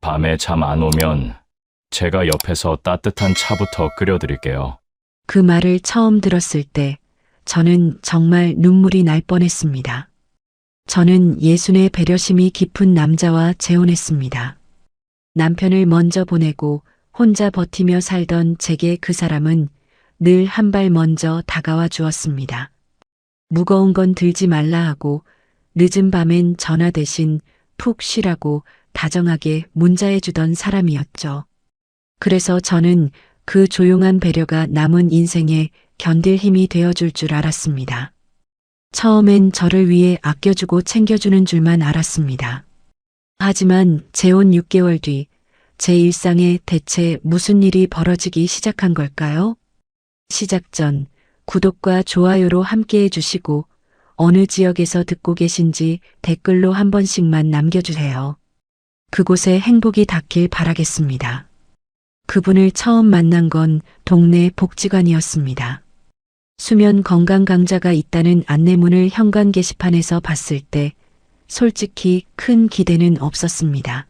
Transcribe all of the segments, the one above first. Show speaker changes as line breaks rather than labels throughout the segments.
밤에 잠 안 오면 제가 옆에서 따뜻한 차부터 끓여드릴게요.
그 말을 처음 들었을 때 저는 정말 눈물이 날 뻔했습니다. 저는 예순의 배려심이 깊은 남자와 재혼했습니다. 남편을 먼저 보내고 혼자 버티며 살던 제게 그 사람은 늘 한 발 먼저 다가와 주었습니다. 무거운 건 들지 말라 하고 늦은 밤엔 전화 대신 푹 쉬라고 다정하게 문자해 주던 사람이었죠. 그래서 저는 그 조용한 배려가 남은 인생에 견딜 힘이 되어줄 줄 알았습니다. 처음엔 저를 위해 아껴주고 챙겨주는 줄만 알았습니다. 하지만 재혼 6개월 뒤 제 일상에 대체 무슨 일이 벌어지기 시작한 걸까요? 시작 전 구독과 좋아요로 함께 해주시고 어느 지역에서 듣고 계신지 댓글로 한 번씩만 남겨주세요. 그곳에 행복이 닿길 바라겠습니다. 그분을 처음 만난 건 동네 복지관이었습니다. 수면 건강 강좌가 있다는 안내문을 현관 게시판에서 봤을 때 솔직히 큰 기대는 없었습니다.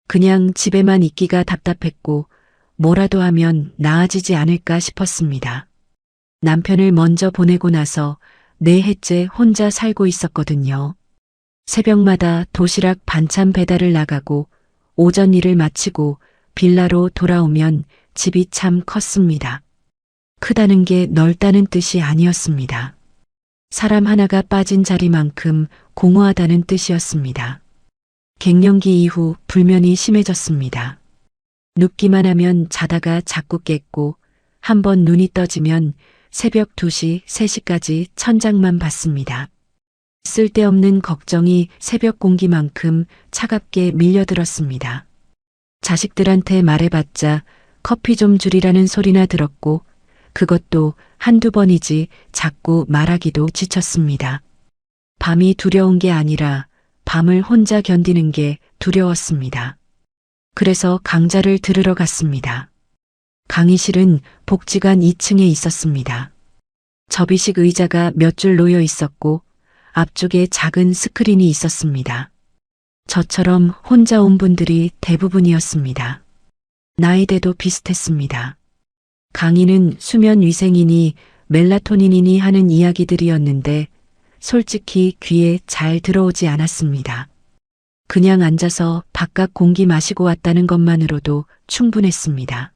그냥 집에만 있기가 답답했고 뭐라도 하면 나아지지 않을까 싶었습니다. 남편을 먼저 보내고 나서 4해째 혼자 살고 있었거든요. 새벽마다 도시락 반찬 배달을 나가고 오전 일을 마치고 빌라로 돌아오면 집이 참 컸습니다. 크다는 게 넓다는 뜻이 아니었습니다. 사람 하나가 빠진 자리만큼 공허하다는 뜻이었습니다. 갱년기 이후 불면이 심해졌습니다. 눕기만 하면 자다가 자꾸 깼고 한번 눈이 떠지면 새벽 2시, 3시까지 천장만 봤습니다. 쓸데없는 걱정이 새벽 공기만큼 차갑게 밀려들었습니다. 자식들한테 말해봤자 커피 좀 줄이라는 소리나 들었고 그것도 한두 번이지 자꾸 말하기도 지쳤습니다. 밤이 두려운 게 아니라 밤을 혼자 견디는 게 두려웠습니다. 그래서 강좌를 들으러 갔습니다. 강의실은 복지관 2층에 있었습니다. 접이식 의자가 몇 줄 놓여 있었고 앞쪽에 작은 스크린이 있었습니다. 저처럼 혼자 온 분들이 대부분이었습니다. 나이대도 비슷했습니다. 강의는 수면 위생이니 멜라토닌이니 하는 이야기들이었는데 솔직히 귀에 잘 들어오지 않았습니다. 그냥 앉아서 바깥 공기 마시고 왔다는 것만으로도 충분했습니다.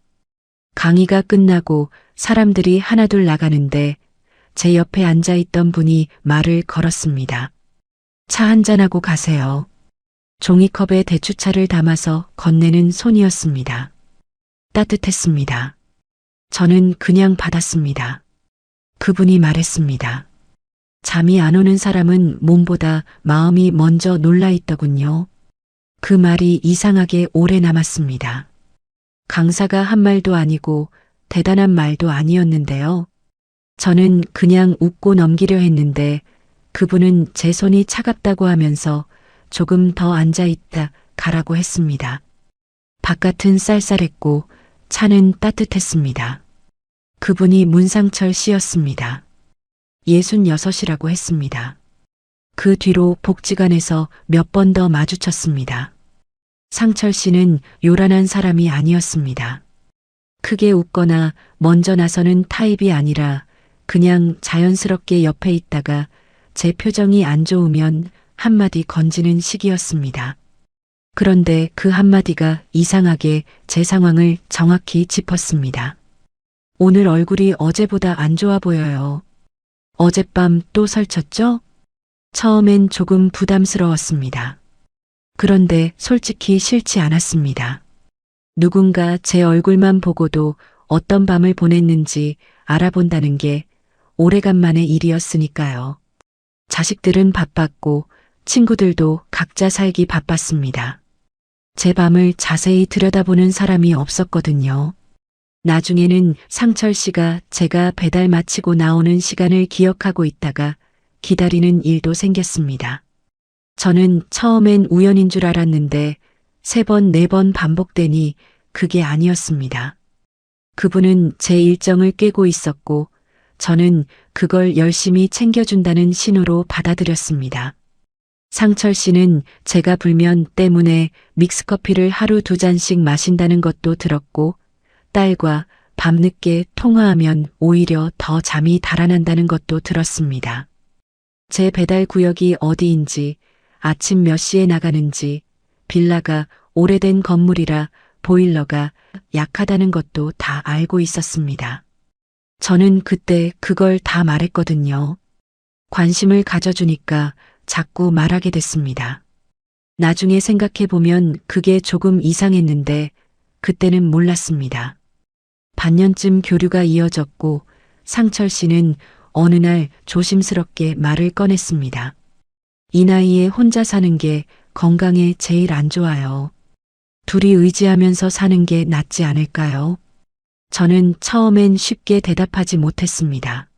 강의가 끝나고 사람들이 하나둘 나가는데 제 옆에 앉아있던 분이 말을 걸었습니다. 차 한잔하고 가세요. 종이컵에 대추차를 담아서 건네는 손이었습니다. 따뜻했습니다. 저는 그냥 받았습니다. 그분이 말했습니다. 잠이 안 오는 사람은 몸보다 마음이 먼저 놀라 있더군요. 그 말이 이상하게 오래 남았습니다. 강사가 한 말도 아니고 대단한 말도 아니었는데요. 저는 그냥 웃고 넘기려 했는데 그분은 제 손이 차갑다고 하면서 조금 더 앉아있다 가라고 했습니다. 바깥은 쌀쌀했고 차는 따뜻했습니다. 그분이 문상철 씨였습니다. 66이라고 했습니다. 그 뒤로 복지관에서 몇 번 더 마주쳤습니다. 상철 씨는 요란한 사람이 아니었습니다. 크게 웃거나 먼저 나서는 타입이 아니라 그냥 자연스럽게 옆에 있다가 제 표정이 안 좋으면 한마디 건지는 식이었습니다. 그런데 그 한마디가 이상하게 제 상황을 정확히 짚었습니다. 오늘 얼굴이 어제보다 안 좋아 보여요. 어젯밤 또 설쳤죠? 처음엔 조금 부담스러웠습니다. 그런데 솔직히 싫지 않았습니다. 누군가 제 얼굴만 보고도 어떤 밤을 보냈는지 알아본다는 게 오래간만의 일이었으니까요. 자식들은 바빴고 친구들도 각자 살기 바빴습니다. 제 밤을 자세히 들여다보는 사람이 없었거든요. 나중에는 상철 씨가 제가 배달 마치고 나오는 시간을 기억하고 있다가 기다리는 일도 생겼습니다. 저는 처음엔 우연인 줄 알았는데 3번, 4번 반복되니 그게 아니었습니다. 그분은 제 일정을 깨고 있었고 저는 그걸 열심히 챙겨준다는 신호로 받아들였습니다. 상철 씨는 제가 불면 때문에 믹스커피를 하루 2잔씩 마신다는 것도 들었고, 딸과 밤늦게 통화하면 오히려 더 잠이 달아난다는 것도 들었습니다. 제 배달 구역이 어디인지, 아침 몇 시에 나가는지, 빌라가 오래된 건물이라 보일러가 약하다는 것도 다 알고 있었습니다. 저는 그때 그걸 다 말했거든요. 관심을 가져주니까 자꾸 말하게 됐습니다. 나중에 생각해보면 그게 조금 이상했는데 그때는 몰랐습니다. 반년쯤 교류가 이어졌고 상철 씨는 어느 날 조심스럽게 말을 꺼냈습니다. 이 나이에 혼자 사는 게 건강에 제일 안 좋아요. 둘이 의지하면서 사는 게 낫지 않을까요? 저는 처음엔 쉽게 대답하지 못했습니다.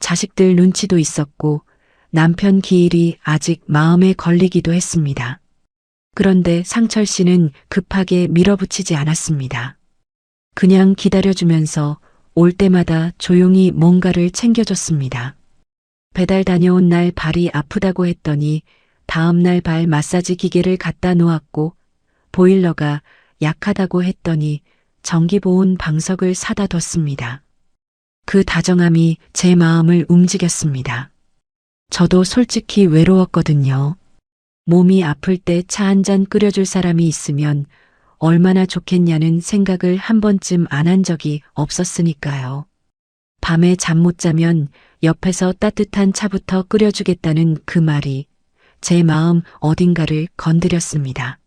자식들 눈치도 있었고 남편 기일이 아직 마음에 걸리기도 했습니다. 그런데 상철 씨는 급하게 밀어붙이지 않았습니다. 그냥 기다려주면서 올 때마다 조용히 뭔가를 챙겨줬습니다. 배달 다녀온 날 발이 아프다고 했더니 다음 날 발 마사지 기계를 갖다 놓았고 보일러가 약하다고 했더니 전기보온 방석을 사다 뒀습니다. 그 다정함이 제 마음을 움직였습니다. 저도 솔직히 외로웠거든요. 몸이 아플 때 차 한 잔 끓여줄 사람이 있으면 얼마나 좋겠냐는 생각을 한 번쯤 안 한 적이 없었으니까요. 밤에 잠 못 자면 옆에서 따뜻한 차부터 끓여주겠다는 그 말이 제 마음 어딘가를 건드렸습니다.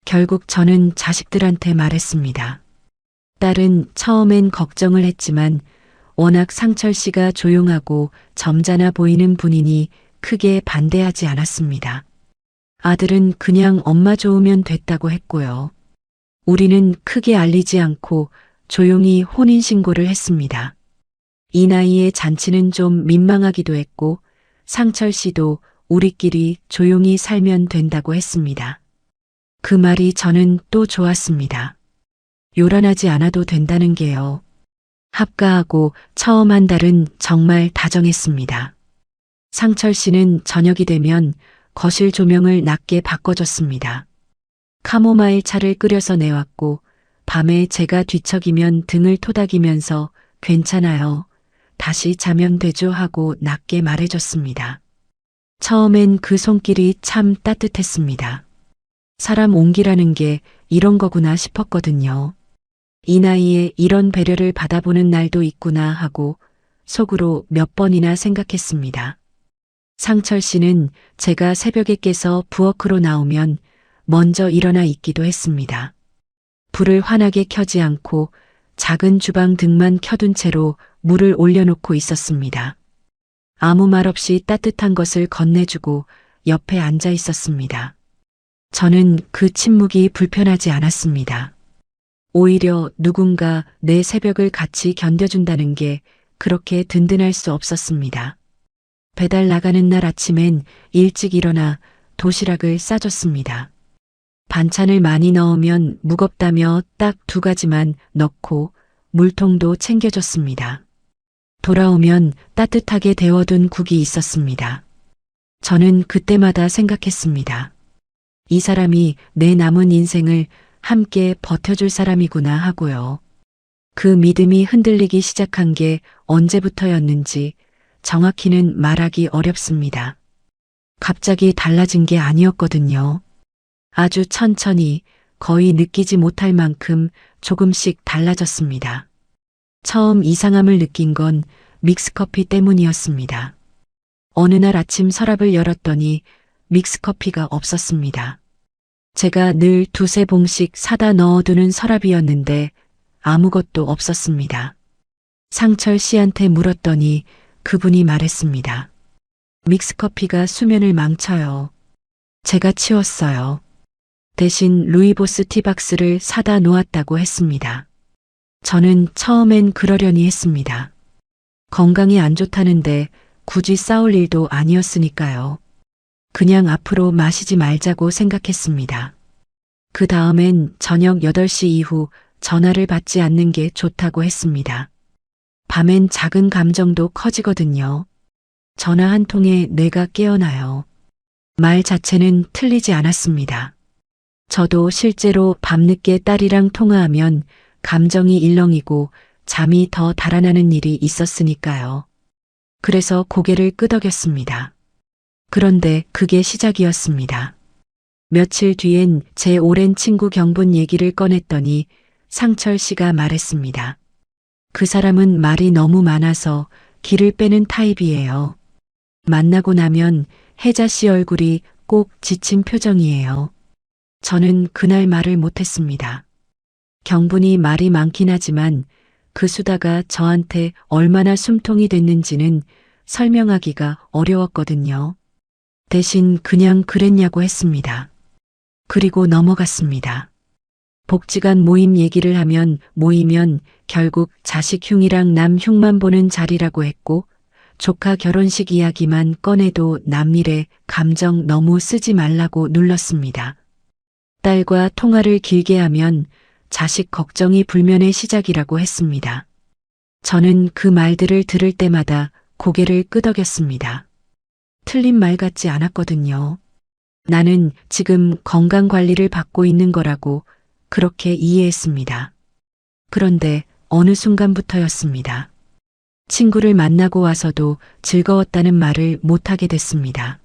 결국 저는 자식들한테 말했습니다. 딸은 처음엔 걱정을 했지만 워낙 상철 씨가 조용하고 점잖아 보이는 분이니 크게 반대하지 않았습니다. 아들은 그냥 엄마 좋으면 됐다고 했고요. 우리는 크게 알리지 않고 조용히 혼인신고를 했습니다. 이 나이에 잔치는 좀 민망하기도 했고 상철 씨도 우리끼리 조용히 살면 된다고 했습니다. 그 말이 저는 또 좋았습니다. 요란하지 않아도 된다는 게요. 합가하고 처음 한 달은 정말 다정했습니다. 상철 씨는 저녁이 되면 거실 조명을 낮게 바꿔줬습니다. 카모마일 차를 끓여서 내왔고 밤에 제가 뒤척이면 등을 토닥이면서 괜찮아요. 다시 자면 되죠 하고 낮게 말해줬습니다. 처음엔 그 손길이 참 따뜻했습니다. 사람 온기라는 게 이런 거구나 싶었거든요. 이 나이에 이런 배려를 받아보는 날도 있구나 하고 속으로 몇 번이나 생각했습니다. 상철 씨는 제가 새벽에 깨서 부엌으로 나오면 먼저 일어나 있기도 했습니다. 불을 환하게 켜지 않고 작은 주방 등만 켜둔 채로 물을 올려놓고 있었습니다. 아무 말 없이 따뜻한 것을 건네주고 옆에 앉아 있었습니다. 저는 그 침묵이 불편하지 않았습니다. 오히려 누군가 내 새벽을 같이 견뎌준다는 게 그렇게 든든할 수 없었습니다. 배달 나가는 날 아침엔 일찍 일어나 도시락을 싸줬습니다. 반찬을 많이 넣으면 무겁다며 딱 2가지만 넣고 물통도 챙겨줬습니다. 돌아오면 따뜻하게 데워둔 국이 있었습니다. 저는 그때마다 생각했습니다. 이 사람이 내 남은 인생을 함께 버텨줄 사람이구나 하고요. 그 믿음이 흔들리기 시작한 게 언제부터였는지 정확히는 말하기 어렵습니다. 갑자기 달라진 게 아니었거든요. 아주 천천히 거의 느끼지 못할 만큼 조금씩 달라졌습니다. 처음 이상함을 느낀 건 믹스커피 때문이었습니다. 어느 날 아침 서랍을 열었더니 믹스커피가 없었습니다. 제가 늘 2~3봉씩 사다 넣어두는 서랍이었는데 아무것도 없었습니다. 상철 씨한테 물었더니 그분이 말했습니다. 믹스커피가 수면을 망쳐요. 제가 치웠어요. 대신 루이보스 티박스를 사다 놓았다고 했습니다. 저는 처음엔 그러려니 했습니다. 건강이 안 좋다는데 굳이 싸울 일도 아니었으니까요. 그냥 앞으로 마시지 말자고 생각했습니다. 그 다음엔 저녁 8시 이후 전화를 받지 않는 게 좋다고 했습니다. 밤엔 작은 감정도 커지거든요. 전화 한 통에 뇌가 깨어나요. 말 자체는 틀리지 않았습니다. 저도 실제로 밤늦게 딸이랑 통화하면 감정이 일렁이고 잠이 더 달아나는 일이 있었으니까요. 그래서 고개를 끄덕였습니다. 그런데 그게 시작이었습니다. 며칠 뒤엔 제 오랜 친구 경분 얘기를 꺼냈더니 상철 씨가 말했습니다. 그 사람은 말이 너무 많아서 기를 빼는 타입이에요. 만나고 나면 혜자 씨 얼굴이 꼭 지친 표정이에요. 저는 그날 말을 못했습니다. 경분이 말이 많긴 하지만 그 수다가 저한테 얼마나 숨통이 됐는지는 설명하기가 어려웠거든요. 대신 그냥 그랬냐고 했습니다. 그리고 넘어갔습니다. 복지관 모임 얘기를 하면 모이면 결국 자식 흉이랑 남 흉만 보는 자리라고 했고 조카 결혼식 이야기만 꺼내도 남일에 감정 너무 쓰지 말라고 눌렀습니다. 딸과 통화를 길게 하면 자식 걱정이 불면의 시작이라고 했습니다. 저는 그 말들을 들을 때마다 고개를 끄덕였습니다. 틀린 말 같지 않았거든요. 나는 지금 건강 관리를 받고 있는 거라고 그렇게 이해했습니다. 그런데 어느 순간부터였습니다. 친구를 만나고 와서도 즐거웠다는 말을 못하게 됐습니다.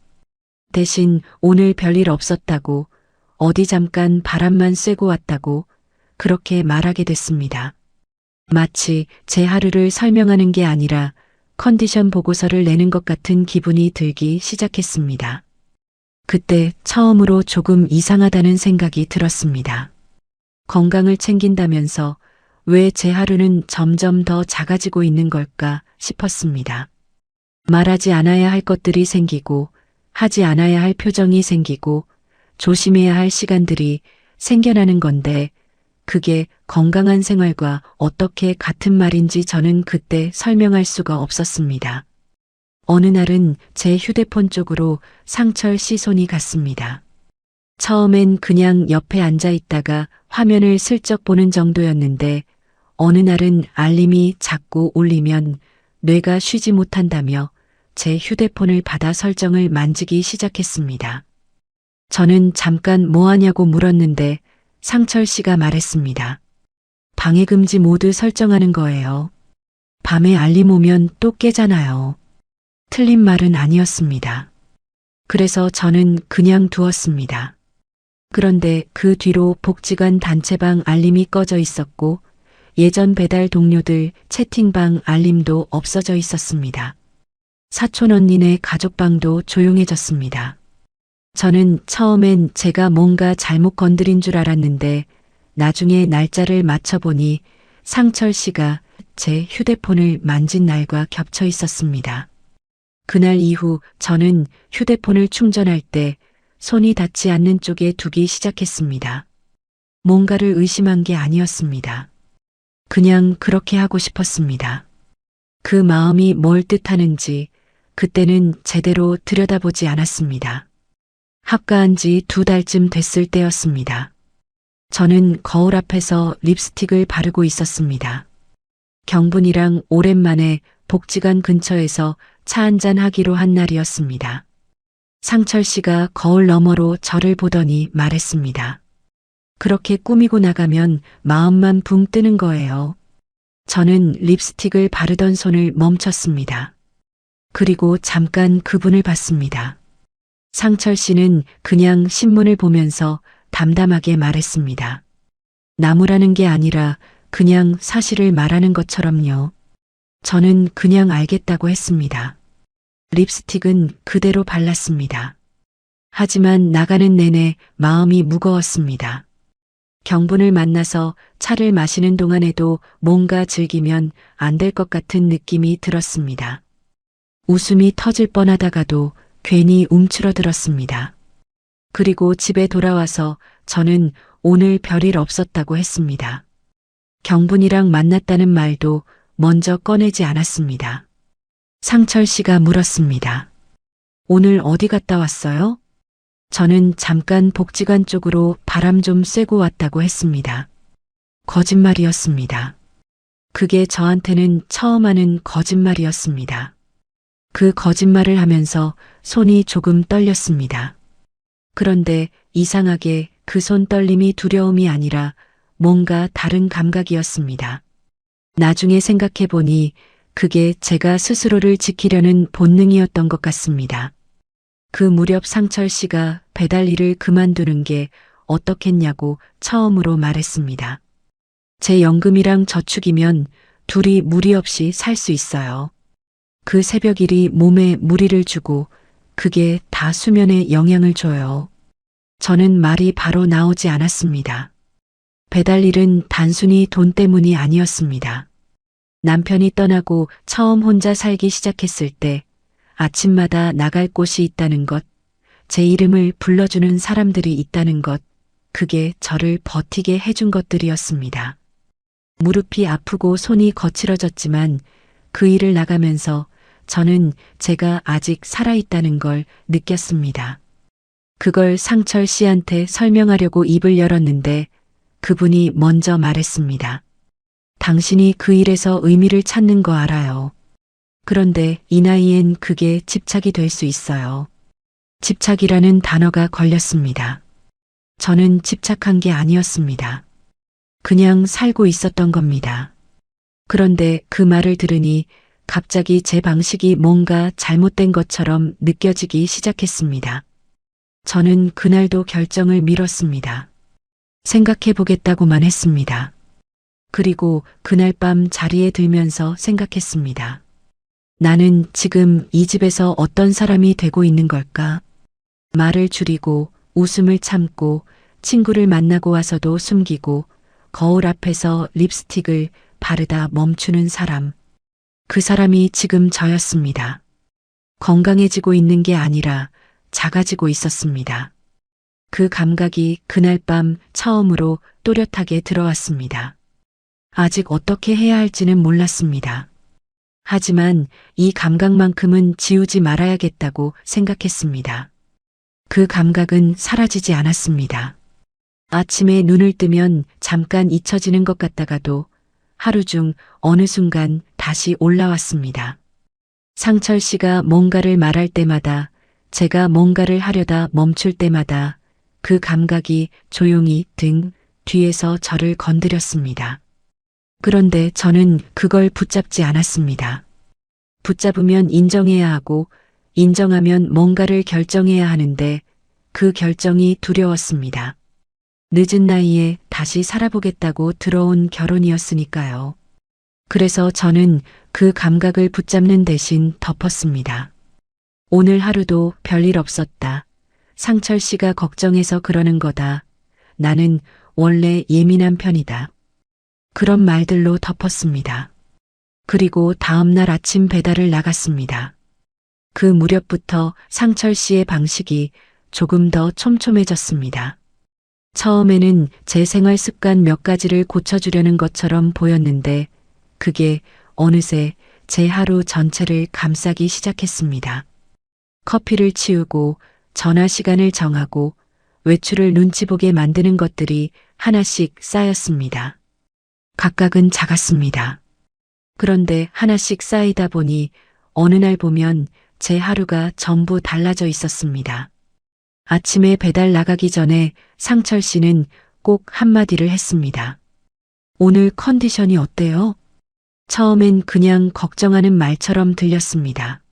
대신 오늘 별일 없었다고 어디 잠깐 바람만 쐬고 왔다고 그렇게 말하게 됐습니다. 마치 제 하루를 설명하는 게 아니라 컨디션 보고서를 내는 것 같은 기분이 들기 시작했습니다. 그때 처음으로 조금 이상하다는 생각이 들었습니다. 건강을 챙긴다면서 왜 제 하루는 점점 더 작아지고 있는 걸까 싶었습니다. 말하지 않아야 할 것들이 생기고 하지 않아야 할 표정이 생기고 조심해야 할 시간들이 생겨나는 건데 그게 건강한 생활과 어떻게 같은 말인지 저는 그때 설명할 수가 없었습니다. 어느 날은 제 휴대폰 쪽으로 상철 씨 손이 갔습니다. 처음엔 그냥 옆에 앉아 있다가 화면을 슬쩍 보는 정도였는데 어느 날은 알림이 자꾸 울리면 뇌가 쉬지 못한다며 제 휴대폰을 받아 설정을 만지기 시작했습니다. 저는 잠깐 뭐 하냐고 물었는데 상철 씨가 말했습니다. 방해금지 모드 설정하는 거예요. 밤에 알림 오면 또 깨잖아요. 틀린 말은 아니었습니다. 그래서 저는 그냥 두었습니다. 그런데 그 뒤로 복지관 단체방 알림이 꺼져 있었고 예전 배달 동료들 채팅방 알림도 없어져 있었습니다. 사촌 언니네 가족방도 조용해졌습니다. 저는 처음엔 제가 뭔가 잘못 건드린 줄 알았는데 나중에 날짜를 맞춰보니 상철 씨가 제 휴대폰을 만진 날과 겹쳐 있었습니다. 그날 이후 저는 휴대폰을 충전할 때 손이 닿지 않는 쪽에 두기 시작했습니다. 뭔가를 의심한 게 아니었습니다. 그냥 그렇게 하고 싶었습니다. 그 마음이 뭘 뜻하는지 그때는 제대로 들여다보지 않았습니다. 합가한 지 2달쯤 됐을 때였습니다. 저는 거울 앞에서 립스틱을 바르고 있었습니다. 경분이랑 오랜만에 복지관 근처에서 차 한잔 하기로 한 날이었습니다. 상철 씨가 거울 너머로 저를 보더니 말했습니다. 그렇게 꾸미고 나가면 마음만 붕 뜨는 거예요. 저는 립스틱을 바르던 손을 멈췄습니다. 그리고 잠깐 그분을 봤습니다. 상철 씨는 그냥 신문을 보면서 담담하게 말했습니다. 나무라는 게 아니라 그냥 사실을 말하는 것처럼요. 저는 그냥 알겠다고 했습니다. 립스틱은 그대로 발랐습니다. 하지만 나가는 내내 마음이 무거웠습니다. 경분을 만나서 차를 마시는 동안에도 뭔가 즐기면 안 될 것 같은 느낌이 들었습니다. 웃음이 터질 뻔하다가도 괜히 움츠러들었습니다. 그리고 집에 돌아와서 저는 오늘 별일 없었다고 했습니다. 경분이랑 만났다는 말도 먼저 꺼내지 않았습니다. 상철 씨가 물었습니다. 오늘 어디 갔다 왔어요? 저는 잠깐 복지관 쪽으로 바람 좀 쐬고 왔다고 했습니다. 거짓말이었습니다. 그게 저한테는 처음 하는 거짓말이었습니다. 그 거짓말을 하면서 손이 조금 떨렸습니다. 그런데 이상하게 그 손 떨림이 두려움이 아니라 뭔가 다른 감각이었습니다. 나중에 생각해 보니 그게 제가 스스로를 지키려는 본능이었던 것 같습니다. 그 무렵 상철 씨가 배달 일을 그만두는 게 어떻겠냐고 처음으로 말했습니다. 제 연금이랑 저축이면 둘이 무리 없이 살 수 있어요. 그 새벽 일이 몸에 무리를 주고 그게 다 수면에 영향을 줘요. 저는 말이 바로 나오지 않았습니다. 배달 일은 단순히 돈 때문이 아니었습니다. 남편이 떠나고 처음 혼자 살기 시작했을 때 아침마다 나갈 곳이 있다는 것, 제 이름을 불러주는 사람들이 있다는 것, 그게 저를 버티게 해준 것들이었습니다. 무릎이 아프고 손이 거칠어졌지만 그 일을 나가면서 저는 제가 아직 살아있다는 걸 느꼈습니다. 그걸 상철 씨한테 설명하려고 입을 열었는데 그분이 먼저 말했습니다. 당신이 그 일에서 의미를 찾는 거 알아요. 그런데 이 나이엔 그게 집착이 될 수 있어요. 집착이라는 단어가 걸렸습니다. 저는 집착한 게 아니었습니다. 그냥 살고 있었던 겁니다. 그런데 그 말을 들으니 갑자기 제 방식이 뭔가 잘못된 것처럼 느껴지기 시작했습니다. 저는 그날도 결정을 미뤘습니다. 생각해 보겠다고만 했습니다. 그리고 그날 밤 자리에 들면서 생각했습니다. 나는 지금 이 집에서 어떤 사람이 되고 있는 걸까? 말을 줄이고 웃음을 참고 친구를 만나고 와서도 숨기고 거울 앞에서 립스틱을 바르다 멈추는 사람. 그 사람이 지금 저였습니다. 건강해지고 있는 게 아니라 작아지고 있었습니다. 그 감각이 그날 밤 처음으로 또렷하게 들어왔습니다. 아직 어떻게 해야 할지는 몰랐습니다. 하지만 이 감각만큼은 지우지 말아야겠다고 생각했습니다. 그 감각은 사라지지 않았습니다. 아침에 눈을 뜨면 잠깐 잊혀지는 것 같다가도 하루 중 어느 순간 다시 올라왔습니다. 상철 씨가 뭔가를 말할 때마다, 제가 뭔가를 하려다 멈출 때마다 그 감각이 조용히 등 뒤에서 저를 건드렸습니다. 그런데 저는 그걸 붙잡지 않았습니다. 붙잡으면 인정해야 하고 인정하면 뭔가를 결정해야 하는데 그 결정이 두려웠습니다. 늦은 나이에 다시 살아보겠다고 들어온 결혼이었으니까요. 그래서 저는 그 감각을 붙잡는 대신 덮었습니다. 오늘 하루도 별일 없었다. 상철 씨가 걱정해서 그러는 거다. 나는 원래 예민한 편이다. 그런 말들로 덮었습니다. 그리고 다음 날 아침 배달을 나갔습니다. 그 무렵부터 상철 씨의 방식이 조금 더 촘촘해졌습니다. 처음에는 제 생활 습관 몇 가지를 고쳐주려는 것처럼 보였는데 그게 어느새 제 하루 전체를 감싸기 시작했습니다. 커피를 치우고 전화 시간을 정하고 외출을 눈치 보게 만드는 것들이 하나씩 쌓였습니다. 각각은 작았습니다. 그런데 하나씩 쌓이다 보니 어느 날 보면 제 하루가 전부 달라져 있었습니다. 아침에 배달 나가기 전에 상철 씨는 꼭 한마디를 했습니다. 오늘 컨디션이 어때요? 처음엔 그냥 걱정하는 말처럼 들렸습니다.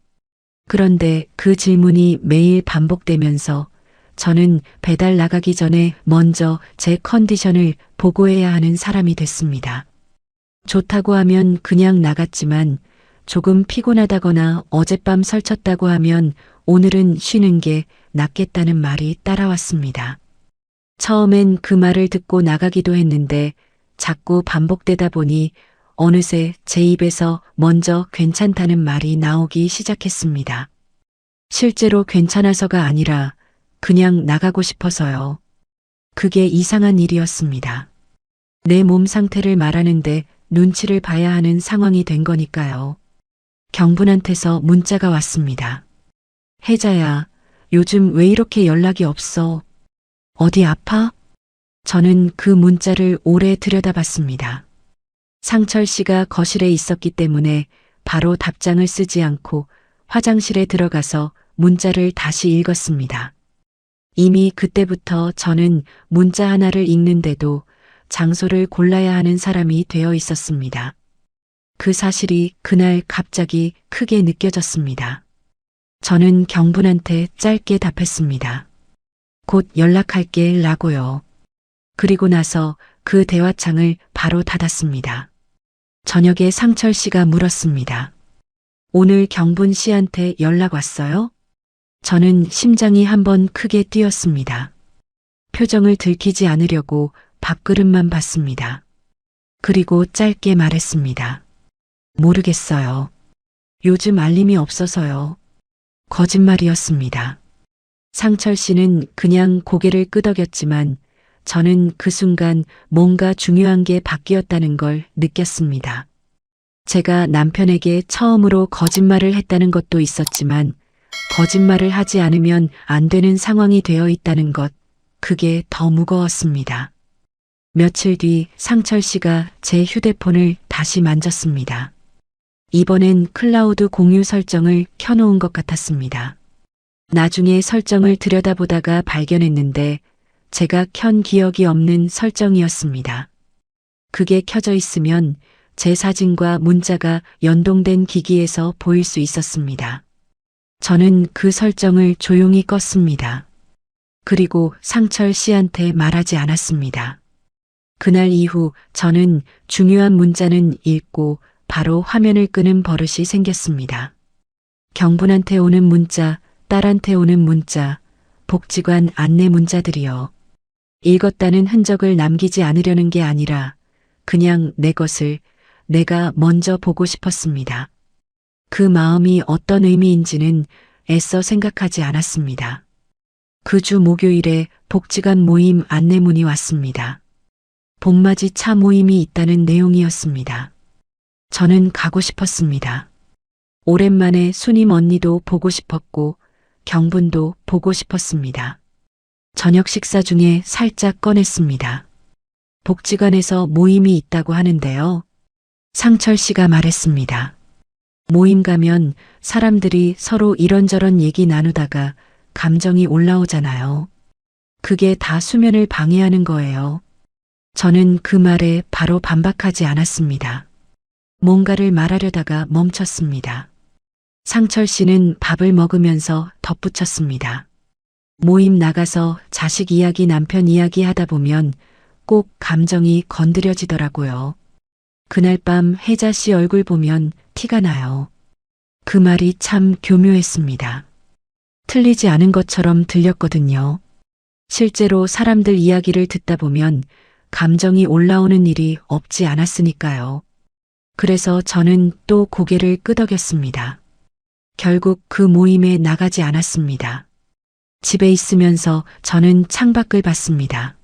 그런데 그 질문이 매일 반복되면서 저는 배달 나가기 전에 먼저 제 컨디션을 보고해야 하는 사람이 됐습니다. 좋다고 하면 그냥 나갔지만 조금 피곤하다거나 어젯밤 설쳤다고 하면 오늘은 쉬는 게 낫겠다는 말이 따라왔습니다. 처음엔 그 말을 듣고 나가기도 했는데 자꾸 반복되다 보니 어느새 제 입에서 먼저 괜찮다는 말이 나오기 시작했습니다. 실제로 괜찮아서가 아니라 그냥 나가고 싶어서요. 그게 이상한 일이었습니다. 내 몸 상태를 말하는데 눈치를 봐야 하는 상황이 된 거니까요. 경분한테서 문자가 왔습니다. 혜자야, 요즘 왜 이렇게 연락이 없어? 어디 아파? 저는 그 문자를 오래 들여다봤습니다. 상철 씨가 거실에 있었기 때문에 바로 답장을 쓰지 않고 화장실에 들어가서 문자를 다시 읽었습니다. 이미 그때부터 저는 문자 하나를 읽는데도 장소를 골라야 하는 사람이 되어 있었습니다. 그 사실이 그날 갑자기 크게 느껴졌습니다. 저는 경분한테 짧게 답했습니다. 곧 연락할게 라고요. 그리고 나서 그 대화창을 바로 닫았습니다. 저녁에 상철 씨가 물었습니다. 오늘 경분 씨한테 연락 왔어요? 저는 심장이 한번 크게 뛰었습니다. 표정을 들키지 않으려고 밥그릇만 봤습니다. 그리고 짧게 말했습니다. 모르겠어요. 요즘 알림이 없어서요. 거짓말이었습니다. 상철 씨는 그냥 고개를 끄덕였지만 저는 그 순간 뭔가 중요한 게 바뀌었다는 걸 느꼈습니다. 제가 남편에게 처음으로 거짓말을 했다는 것도 있었지만 거짓말을 하지 않으면 안 되는 상황이 되어 있다는 것, 그게 더 무거웠습니다. 며칠 뒤 상철 씨가 제 휴대폰을 다시 만졌습니다. 이번엔 클라우드 공유 설정을 켜놓은 것 같았습니다. 나중에 설정을 들여다보다가 발견했는데 제가 켠 기억이 없는 설정이었습니다. 그게 켜져 있으면 제 사진과 문자가 연동된 기기에서 보일 수 있었습니다. 저는 그 설정을 조용히 껐습니다. 그리고 상철 씨한테 말하지 않았습니다. 그날 이후 저는 중요한 문자는 읽고 바로 화면을 끄는 버릇이 생겼습니다. 경분한테 오는 문자, 딸한테 오는 문자, 복지관 안내 문자들이요. 읽었다는 흔적을 남기지 않으려는 게 아니라 그냥 내 것을 내가 먼저 보고 싶었습니다. 그 마음이 어떤 의미인지는 애써 생각하지 않았습니다. 그 주 목요일에 복지관 모임 안내문이 왔습니다. 봄맞이 차 모임이 있다는 내용이었습니다. 저는 가고 싶었습니다. 오랜만에 수님 언니도 보고 싶었고 경분도 보고 싶었습니다. 저녁 식사 중에 살짝 꺼냈습니다. 복지관에서 모임이 있다고 하는데요. 상철 씨가 말했습니다. 모임 가면 사람들이 서로 이런저런 얘기 나누다가 감정이 올라오잖아요. 그게 다 수면을 방해하는 거예요. 저는 그 말에 바로 반박하지 않았습니다. 뭔가를 말하려다가 멈췄습니다. 상철 씨는 밥을 먹으면서 덧붙였습니다. 모임 나가서 자식 이야기, 남편 이야기 하다 보면 꼭 감정이 건드려지더라고요. 그날 밤 혜자 씨 얼굴 보면 티가 나요. 그 말이 참 교묘했습니다. 틀리지 않은 것처럼 들렸거든요. 실제로 사람들 이야기를 듣다 보면 감정이 올라오는 일이 없지 않았으니까요. 그래서 저는 또 고개를 끄덕였습니다. 결국 그 모임에 나가지 않았습니다. 집에 있으면서 저는 창밖을 봤습니다.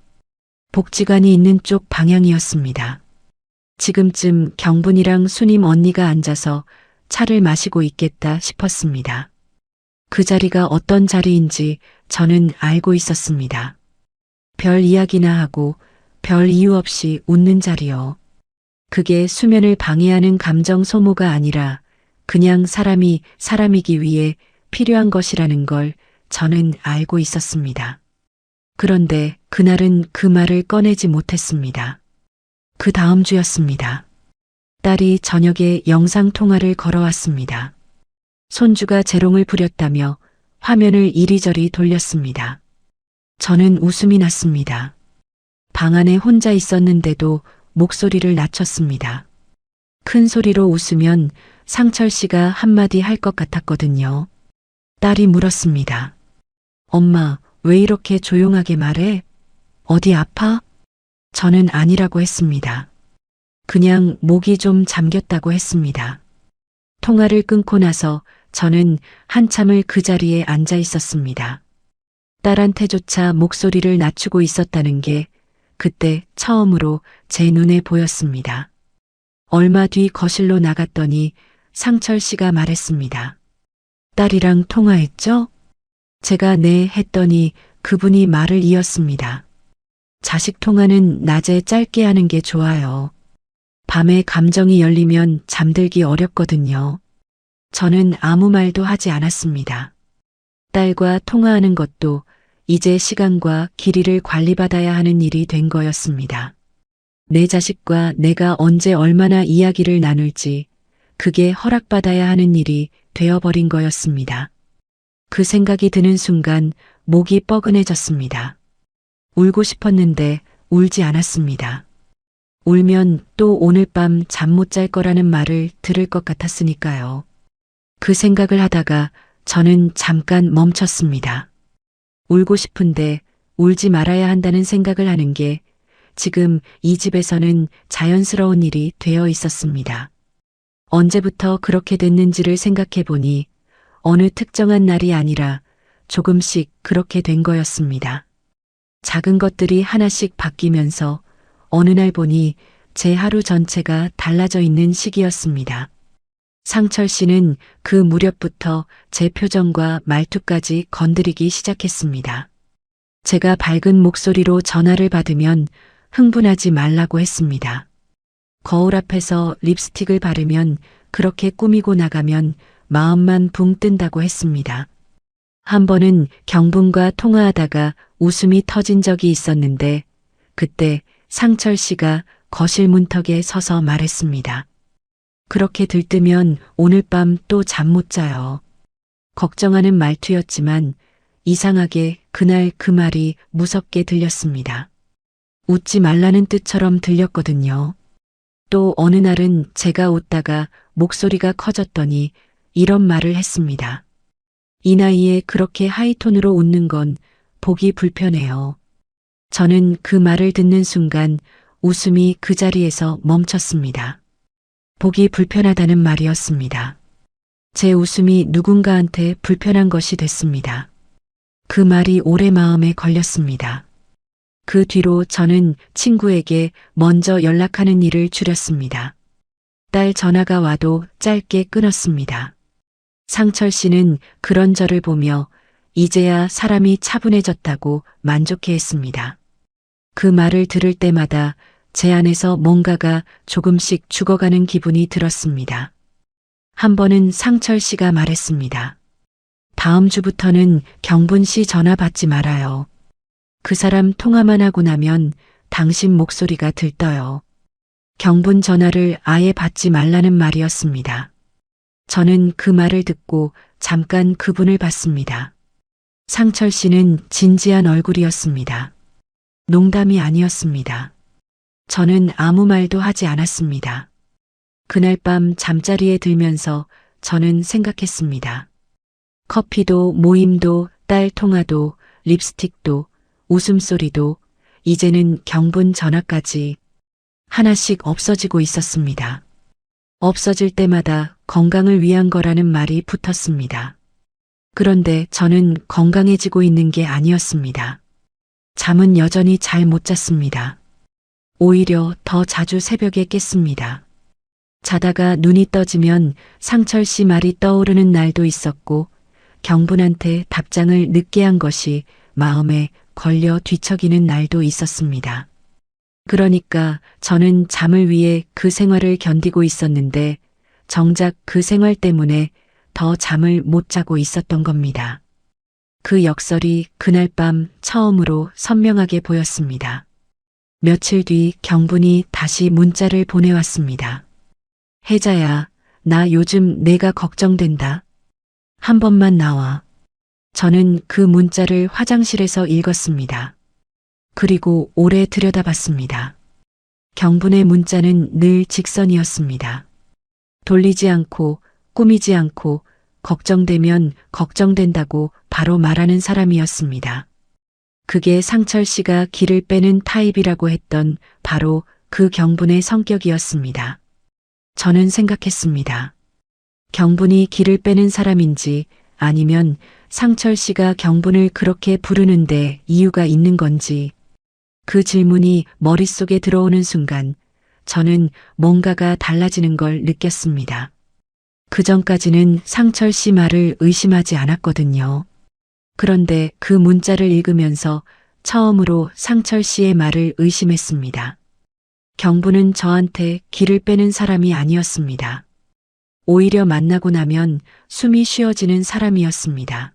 복지관이 있는 쪽 방향이었습니다. 지금쯤 경분이랑 수님 언니가 앉아서 차를 마시고 있겠다 싶었습니다. 그 자리가 어떤 자리인지 저는 알고 있었습니다. 별 이야기나 하고 별 이유 없이 웃는 자리요. 그게 수면을 방해하는 감정 소모가 아니라 그냥 사람이 사람이기 위해 필요한 것이라는 걸 저는 알고 있었습니다. 그런데 그날은 그 말을 꺼내지 못했습니다. 그 다음 주였습니다. 딸이 저녁에 영상통화를 걸어왔습니다. 손주가 재롱을 부렸다며 화면을 이리저리 돌렸습니다. 저는 웃음이 났습니다. 방 안에 혼자 있었는데도 목소리를 낮췄습니다. 큰 소리로 웃으면 상철 씨가 한마디 할 것 같았거든요. 딸이 물었습니다. 엄마, 왜 이렇게 조용하게 말해? 어디 아파? 저는 아니라고 했습니다. 그냥 목이 좀 잠겼다고 했습니다. 통화를 끊고 나서 저는 한참을 그 자리에 앉아 있었습니다. 딸한테조차 목소리를 낮추고 있었다는 게 그때 처음으로 제 눈에 보였습니다. 얼마 뒤 거실로 나갔더니 상철 씨가 말했습니다. 딸이랑 통화했죠? 제가 네 했더니 그분이 말을 이었습니다. 자식 통화는 낮에 짧게 하는 게 좋아요. 밤에 감정이 열리면 잠들기 어렵거든요. 저는 아무 말도 하지 않았습니다. 딸과 통화하는 것도 이제 시간과 길이를 관리받아야 하는 일이 된 거였습니다. 내 자식과 내가 언제 얼마나 이야기를 나눌지 그게 허락받아야 하는 일이 되어버린 거였습니다. 그 생각이 드는 순간 목이 뻐근해졌습니다. 울고 싶었는데 울지 않았습니다. 울면 또 오늘 밤 잠 못 잘 거라는 말을 들을 것 같았으니까요. 그 생각을 하다가 저는 잠깐 멈췄습니다. 울고 싶은데 울지 말아야 한다는 생각을 하는 게 지금 이 집에서는 자연스러운 일이 되어 있었습니다. 언제부터 그렇게 됐는지를 생각해 보니 어느 특정한 날이 아니라 조금씩 그렇게 된 거였습니다. 작은 것들이 하나씩 바뀌면서 어느 날 보니 제 하루 전체가 달라져 있는 시기였습니다. 상철 씨는 그 무렵부터 제 표정과 말투까지 건드리기 시작했습니다. 제가 밝은 목소리로 전화를 받으면 흥분하지 말라고 했습니다. 거울 앞에서 립스틱을 바르면 그렇게 꾸미고 나가면 마음만 붕 뜬다고 했습니다. 한 번은 경분과 통화하다가 웃음이 터진 적이 있었는데 그때 상철 씨가 거실 문턱에 서서 말했습니다. 그렇게 들뜨면 오늘 밤 또 잠 못 자요. 걱정하는 말투였지만 이상하게 그날 그 말이 무섭게 들렸습니다. 웃지 말라는 뜻처럼 들렸거든요. 또 어느 날은 제가 웃다가 목소리가 커졌더니 이런 말을 했습니다. 이 나이에 그렇게 하이톤으로 웃는 건 보기 불편해요. 저는 그 말을 듣는 순간 웃음이 그 자리에서 멈췄습니다. 보기 불편하다는 말이었습니다. 제 웃음이 누군가한테 불편한 것이 됐습니다. 그 말이 오래 마음에 걸렸습니다. 그 뒤로 저는 친구에게 먼저 연락하는 일을 줄였습니다. 딸 전화가 와도 짧게 끊었습니다. 상철 씨는 그런 저를 보며 이제야 사람이 차분해졌다고 만족해했습니다. 그 말을 들을 때마다 제 안에서 뭔가가 조금씩 죽어가는 기분이 들었습니다. 한 번은 상철 씨가 말했습니다. 다음 주부터는 경분 씨 전화 받지 말아요. 그 사람 통화만 하고 나면 당신 목소리가 들떠요. 경분 전화를 아예 받지 말라는 말이었습니다. 저는 그 말을 듣고 잠깐 그분을 봤습니다. 상철 씨는 진지한 얼굴이었습니다. 농담이 아니었습니다. 저는 아무 말도 하지 않았습니다. 그날 밤 잠자리에 들면서 저는 생각했습니다. 커피도 모임도 딸 통화도 립스틱도 웃음소리도 이제는 경분 전화까지 하나씩 없어지고 있었습니다. 없어질 때마다 건강을 위한 거라는 말이 붙었습니다. 그런데 저는 건강해지고 있는 게 아니었습니다. 잠은 여전히 잘 못 잤습니다. 오히려 더 자주 새벽에 깼습니다. 자다가 눈이 떠지면 상철 씨 말이 떠오르는 날도 있었고 경분한테 답장을 늦게 한 것이 마음에 걸려 뒤척이는 날도 있었습니다. 그러니까 저는 잠을 위해 그 생활을 견디고 있었는데 정작 그 생활 때문에 더 잠을 못 자고 있었던 겁니다. 그 역설이 그날 밤 처음으로 선명하게 보였습니다. 며칠 뒤 경분이 다시 문자를 보내왔습니다. 혜자야, 나 요즘 내가 걱정된다. 한 번만 나와. 저는 그 문자를 화장실에서 읽었습니다. 그리고 오래 들여다봤습니다. 경분의 문자는 늘 직선이었습니다. 돌리지 않고 꾸미지 않고 걱정되면 걱정된다고 바로 말하는 사람이었습니다. 그게 상철 씨가 기를 빼는 타입이라고 했던 바로 그 경분의 성격이었습니다. 저는 생각했습니다. 경분이 기를 빼는 사람인지 아니면 상철 씨가 경분을 그렇게 부르는데 이유가 있는 건지 그 질문이 머릿속에 들어오는 순간 저는 뭔가가 달라지는 걸 느꼈습니다. 그 전까지는 상철 씨 말을 의심하지 않았거든요. 그런데 그 문자를 읽으면서 처음으로 상철 씨의 말을 의심했습니다. 경분은 저한테 기를 빼는 사람이 아니었습니다. 오히려 만나고 나면 숨이 쉬어지는 사람이었습니다.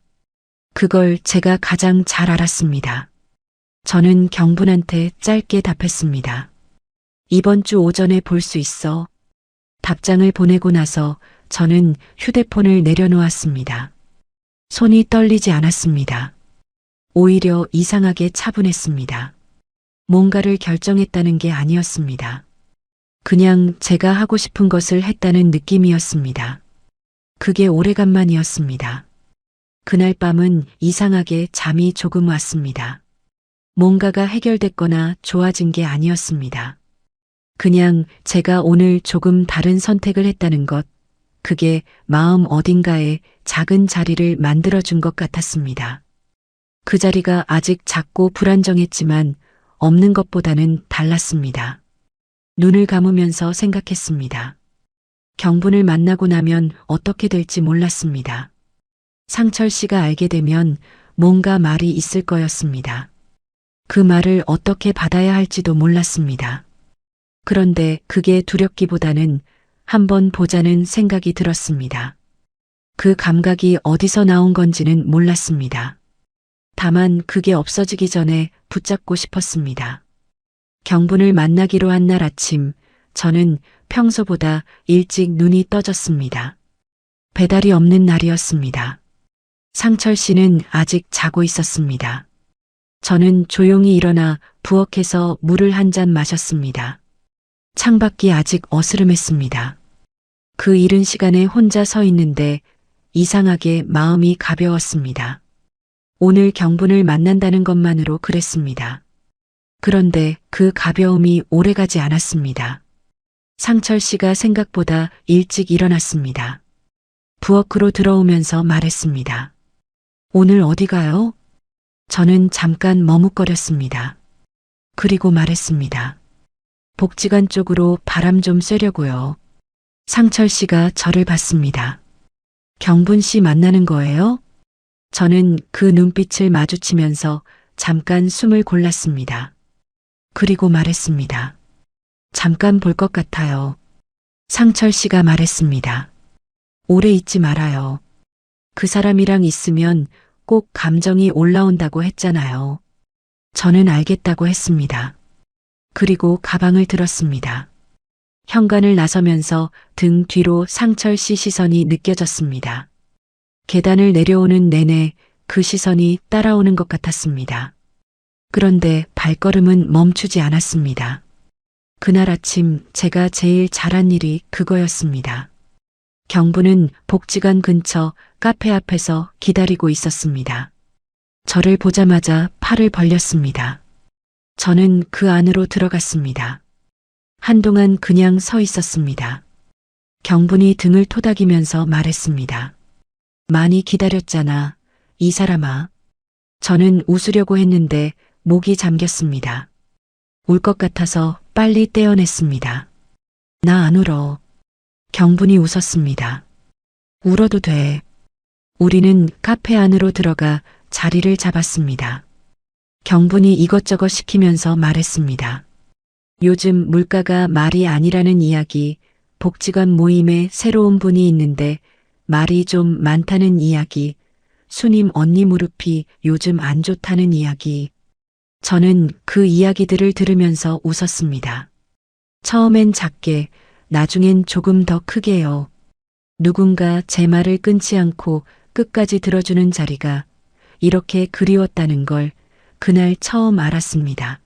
그걸 제가 가장 잘 알았습니다. 저는 경분한테 짧게 답했습니다. 이번 주 오전에 볼 수 있어. 답장을 보내고 나서 저는 휴대폰을 내려놓았습니다. 손이 떨리지 않았습니다. 오히려 이상하게 차분했습니다. 뭔가를 결정했다는 게 아니었습니다. 그냥 제가 하고 싶은 것을 했다는 느낌이었습니다. 그게 오래간만이었습니다. 그날 밤은 이상하게 잠이 조금 왔습니다. 뭔가가 해결됐거나 좋아진 게 아니었습니다. 그냥 제가 오늘 조금 다른 선택을 했다는 것, 그게 마음 어딘가에 작은 자리를 만들어준 것 같았습니다. 그 자리가 아직 작고 불안정했지만 없는 것보다는 달랐습니다. 눈을 감으면서 생각했습니다. 경분을 만나고 나면 어떻게 될지 몰랐습니다. 상철 씨가 알게 되면 뭔가 말이 있을 거였습니다. 그 말을 어떻게 받아야 할지도 몰랐습니다. 그런데 그게 두렵기보다는 한번 보자는 생각이 들었습니다. 그 감각이 어디서 나온 건지는 몰랐습니다. 다만 그게 없어지기 전에 붙잡고 싶었습니다. 경분을 만나기로 한 날 아침, 저는 평소보다 일찍 눈이 떠졌습니다. 배달이 없는 날이었습니다. 상철 씨는 아직 자고 있었습니다. 저는 조용히 일어나 부엌에서 물을 한 잔 마셨습니다. 창밖이 아직 어스름했습니다. 그 이른 시간에 혼자 서 있는데 이상하게 마음이 가벼웠습니다. 오늘 경분을 만난다는 것만으로 그랬습니다. 그런데 그 가벼움이 오래가지 않았습니다. 상철 씨가 생각보다 일찍 일어났습니다. 부엌으로 들어오면서 말했습니다. 오늘 어디 가요? 저는 잠깐 머뭇거렸습니다. 그리고 말했습니다. 복지관 쪽으로 바람 좀 쐬려고요. 상철 씨가 저를 봤습니다. 경분 씨 만나는 거예요? 저는 그 눈빛을 마주치면서 잠깐 숨을 골랐습니다. 그리고 말했습니다. 잠깐 볼 것 같아요. 상철 씨가 말했습니다. 오래 있지 말아요. 그 사람이랑 있으면 꼭 감정이 올라온다고 했잖아요. 저는 알겠다고 했습니다. 그리고 가방을 들었습니다. 현관을 나서면서 등 뒤로 상철 씨 시선이 느껴졌습니다. 계단을 내려오는 내내 그 시선이 따라오는 것 같았습니다. 그런데 발걸음은 멈추지 않았습니다. 그날 아침 제가 제일 잘한 일이 그거였습니다. 경부는 복지관 근처 카페 앞에서 기다리고 있었습니다. 저를 보자마자 팔을 벌렸습니다. 저는 그 안으로 들어갔습니다. 한동안 그냥 서 있었습니다. 경분이 등을 토닥이면서 말했습니다. 많이 기다렸잖아, 이 사람아. 저는 웃으려고 했는데 목이 잠겼습니다. 울 것 같아서 빨리 떼어냈습니다. 나 안 울어. 경분이 웃었습니다. 울어도 돼. 우리는 카페 안으로 들어가 자리를 잡았습니다. 경분이 이것저것 시키면서 말했습니다. 요즘 물가가 말이 아니라는 이야기, 복지관 모임에 새로운 분이 있는데 말이 좀 많다는 이야기, 수님 언니 무릎이 요즘 안 좋다는 이야기. 저는 그 이야기들을 들으면서 웃었습니다. 처음엔 작게, 나중엔 조금 더 크게요. 누군가 제 말을 끊지 않고 끝까지 들어주는 자리가 이렇게 그리웠다는 걸 그날 처음 알았습니다.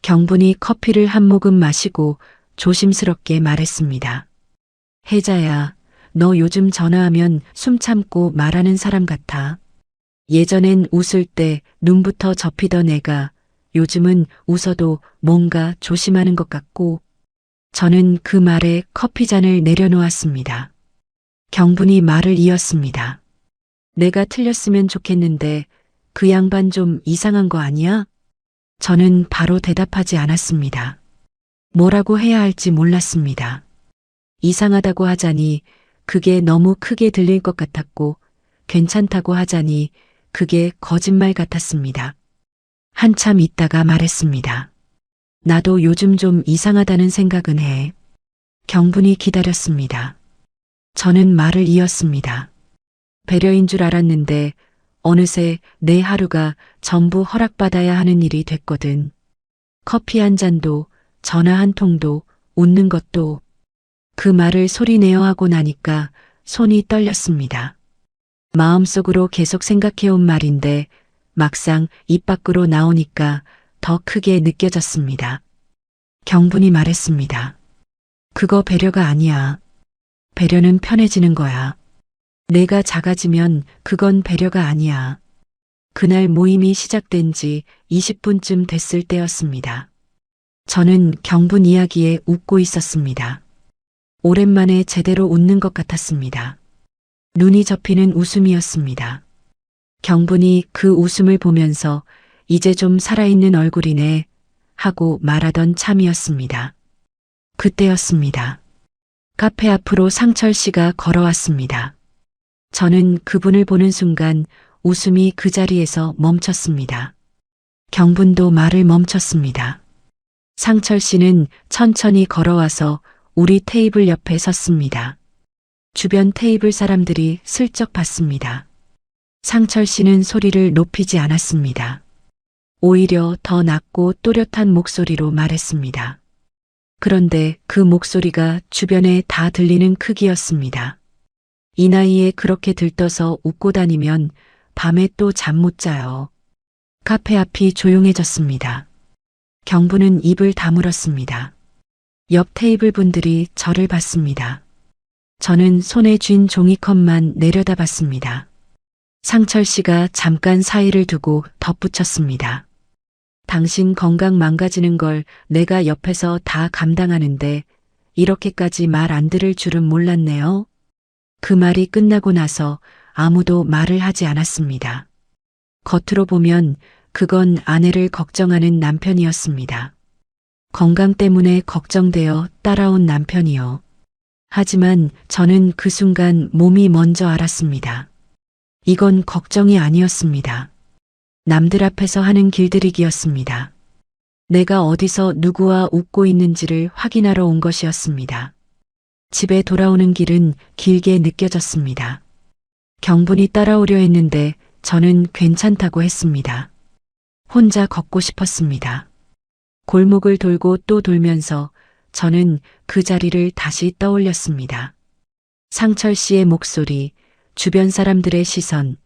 경분이 커피를 한 모금 마시고 조심스럽게 말했습니다. 혜자야, 너 요즘 전화하면 숨 참고 말하는 사람 같아. 예전엔 웃을 때 눈부터 접히던 애가 요즘은 웃어도 뭔가 조심하는 것 같고. 저는 그 말에 커피잔을 내려놓았습니다. 경분이 말을 이었습니다. 내가 틀렸으면 좋겠는데 그 양반 좀 이상한 거 아니야? 저는 바로 대답하지 않았습니다. 뭐라고 해야 할지 몰랐습니다. 이상하다고 하자니 그게 너무 크게 들릴 것 같았고 괜찮다고 하자니 그게 거짓말 같았습니다. 한참 있다가 말했습니다. 나도 요즘 좀 이상하다는 생각은 해. 경분이 기다렸습니다. 저는 말을 이었습니다. 배려인 줄 알았는데 어느새 내 하루가 전부 허락받아야 하는 일이 됐거든. 커피 한 잔도, 전화 한 통도, 웃는 것도. 그 말을 소리내어 하고 나니까 손이 떨렸습니다. 마음속으로 계속 생각해온 말인데 막상 입 밖으로 나오니까 더 크게 느껴졌습니다. 경분이 말했습니다. 그거 배려가 아니야. 배려는 편해지는 거야. 내가 작아지면 그건 배려가 아니야. 그날 모임이 시작된 지 20분쯤 됐을 때였습니다. 저는 경분 이야기에 웃고 있었습니다. 오랜만에 제대로 웃는 것 같았습니다. 눈이 접히는 웃음이었습니다. 경분이 그 웃음을 보면서 이제 좀 살아있는 얼굴이네 하고 말하던 참이었습니다. 그때였습니다. 카페 앞으로 상철 씨가 걸어왔습니다. 저는 그분을 보는 순간 웃음이 그 자리에서 멈췄습니다. 경분도 말을 멈췄습니다. 상철 씨는 천천히 걸어와서 우리 테이블 옆에 섰습니다. 주변 테이블 사람들이 슬쩍 봤습니다. 상철 씨는 소리를 높이지 않았습니다. 오히려 더 낮고 또렷한 목소리로 말했습니다. 그런데 그 목소리가 주변에 다 들리는 크기였습니다. 이 나이에 그렇게 들떠서 웃고 다니면 밤에 또 잠 못 자요. 카페 앞이 조용해졌습니다. 경부는 입을 다물었습니다. 옆 테이블 분들이 저를 봤습니다. 저는 손에 쥔 종이컵만 내려다봤습니다. 상철 씨가 잠깐 사이를 두고 덧붙였습니다. 당신 건강 망가지는 걸 내가 옆에서 다 감당하는데 이렇게까지 말 안 들을 줄은 몰랐네요. 그 말이 끝나고 나서 아무도 말을 하지 않았습니다. 겉으로 보면 그건 아내를 걱정하는 남편이었습니다. 건강 때문에 걱정되어 따라온 남편이요. 하지만 저는 그 순간 몸이 먼저 알았습니다. 이건 걱정이 아니었습니다. 남들 앞에서 하는 길들이기였습니다. 내가 어디서 누구와 웃고 있는지를 확인하러 온 것이었습니다. 집에 돌아오는 길은 길게 느껴졌습니다. 경분이 따라오려 했는데 저는 괜찮다고 했습니다. 혼자 걷고 싶었습니다. 골목을 돌고 또 돌면서 저는 그 자리를 다시 떠올렸습니다. 상철 씨의 목소리, 주변 사람들의 시선,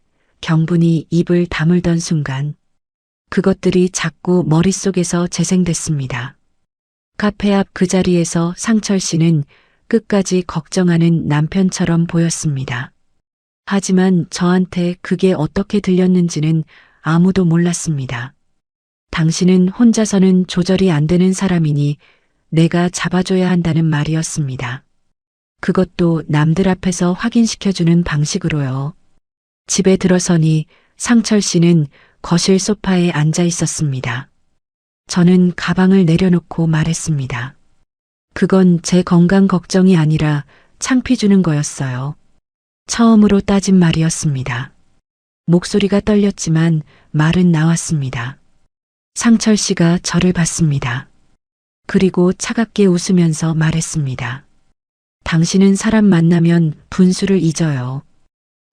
경분이 입을 다물던 순간 그것들이 자꾸 머릿속에서 재생됐습니다. 카페 앞 그 자리에서 상철 씨는 끝까지 걱정하는 남편처럼 보였습니다. 하지만 저한테 그게 어떻게 들렸는지는 아무도 몰랐습니다. 당신은 혼자서는 조절이 안 되는 사람이니 내가 잡아줘야 한다는 말이었습니다. 그것도 남들 앞에서 확인시켜주는 방식으로요. 집에 들어서니 상철 씨는 거실 소파에 앉아 있었습니다. 저는 가방을 내려놓고 말했습니다. 그건 제 건강 걱정이 아니라 창피 주는 거였어요. 처음으로 따진 말이었습니다. 목소리가 떨렸지만 말은 나왔습니다. 상철 씨가 저를 봤습니다. 그리고 차갑게 웃으면서 말했습니다. 당신은 사람 만나면 분수를 잊어요.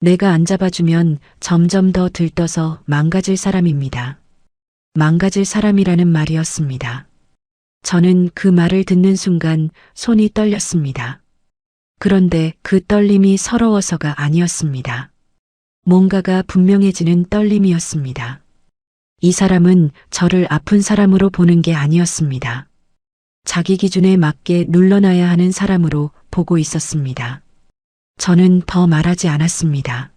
내가 안 잡아주면 점점 더 들떠서 망가질 사람입니다. 망가질 사람이라는 말이었습니다. 저는 그 말을 듣는 순간 손이 떨렸습니다. 그런데 그 떨림이 서러워서가 아니었습니다. 뭔가가 분명해지는 떨림이었습니다. 이 사람은 저를 아픈 사람으로 보는 게 아니었습니다. 자기 기준에 맞게 눌러놔야 하는 사람으로 보고 있었습니다. 저는 더 말하지 않았습니다.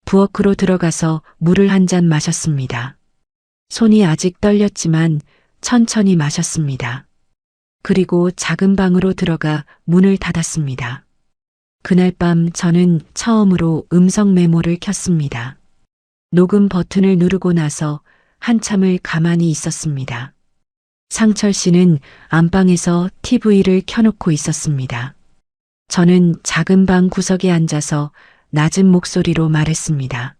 부엌으로 들어가서 물을 한 잔 마셨습니다. 손이 아직 떨렸지만 천천히 마셨습니다. 그리고 작은 방으로 들어가 문을 닫았습니다. 그날 밤 저는 처음으로 음성 메모를 켰습니다. 녹음 버튼을 누르고 나서 한참을 가만히 있었습니다. 상철 씨는 안방에서 TV를 켜놓고 있었습니다. 저는 작은 방 구석에 앉아서 낮은 목소리로 말했습니다.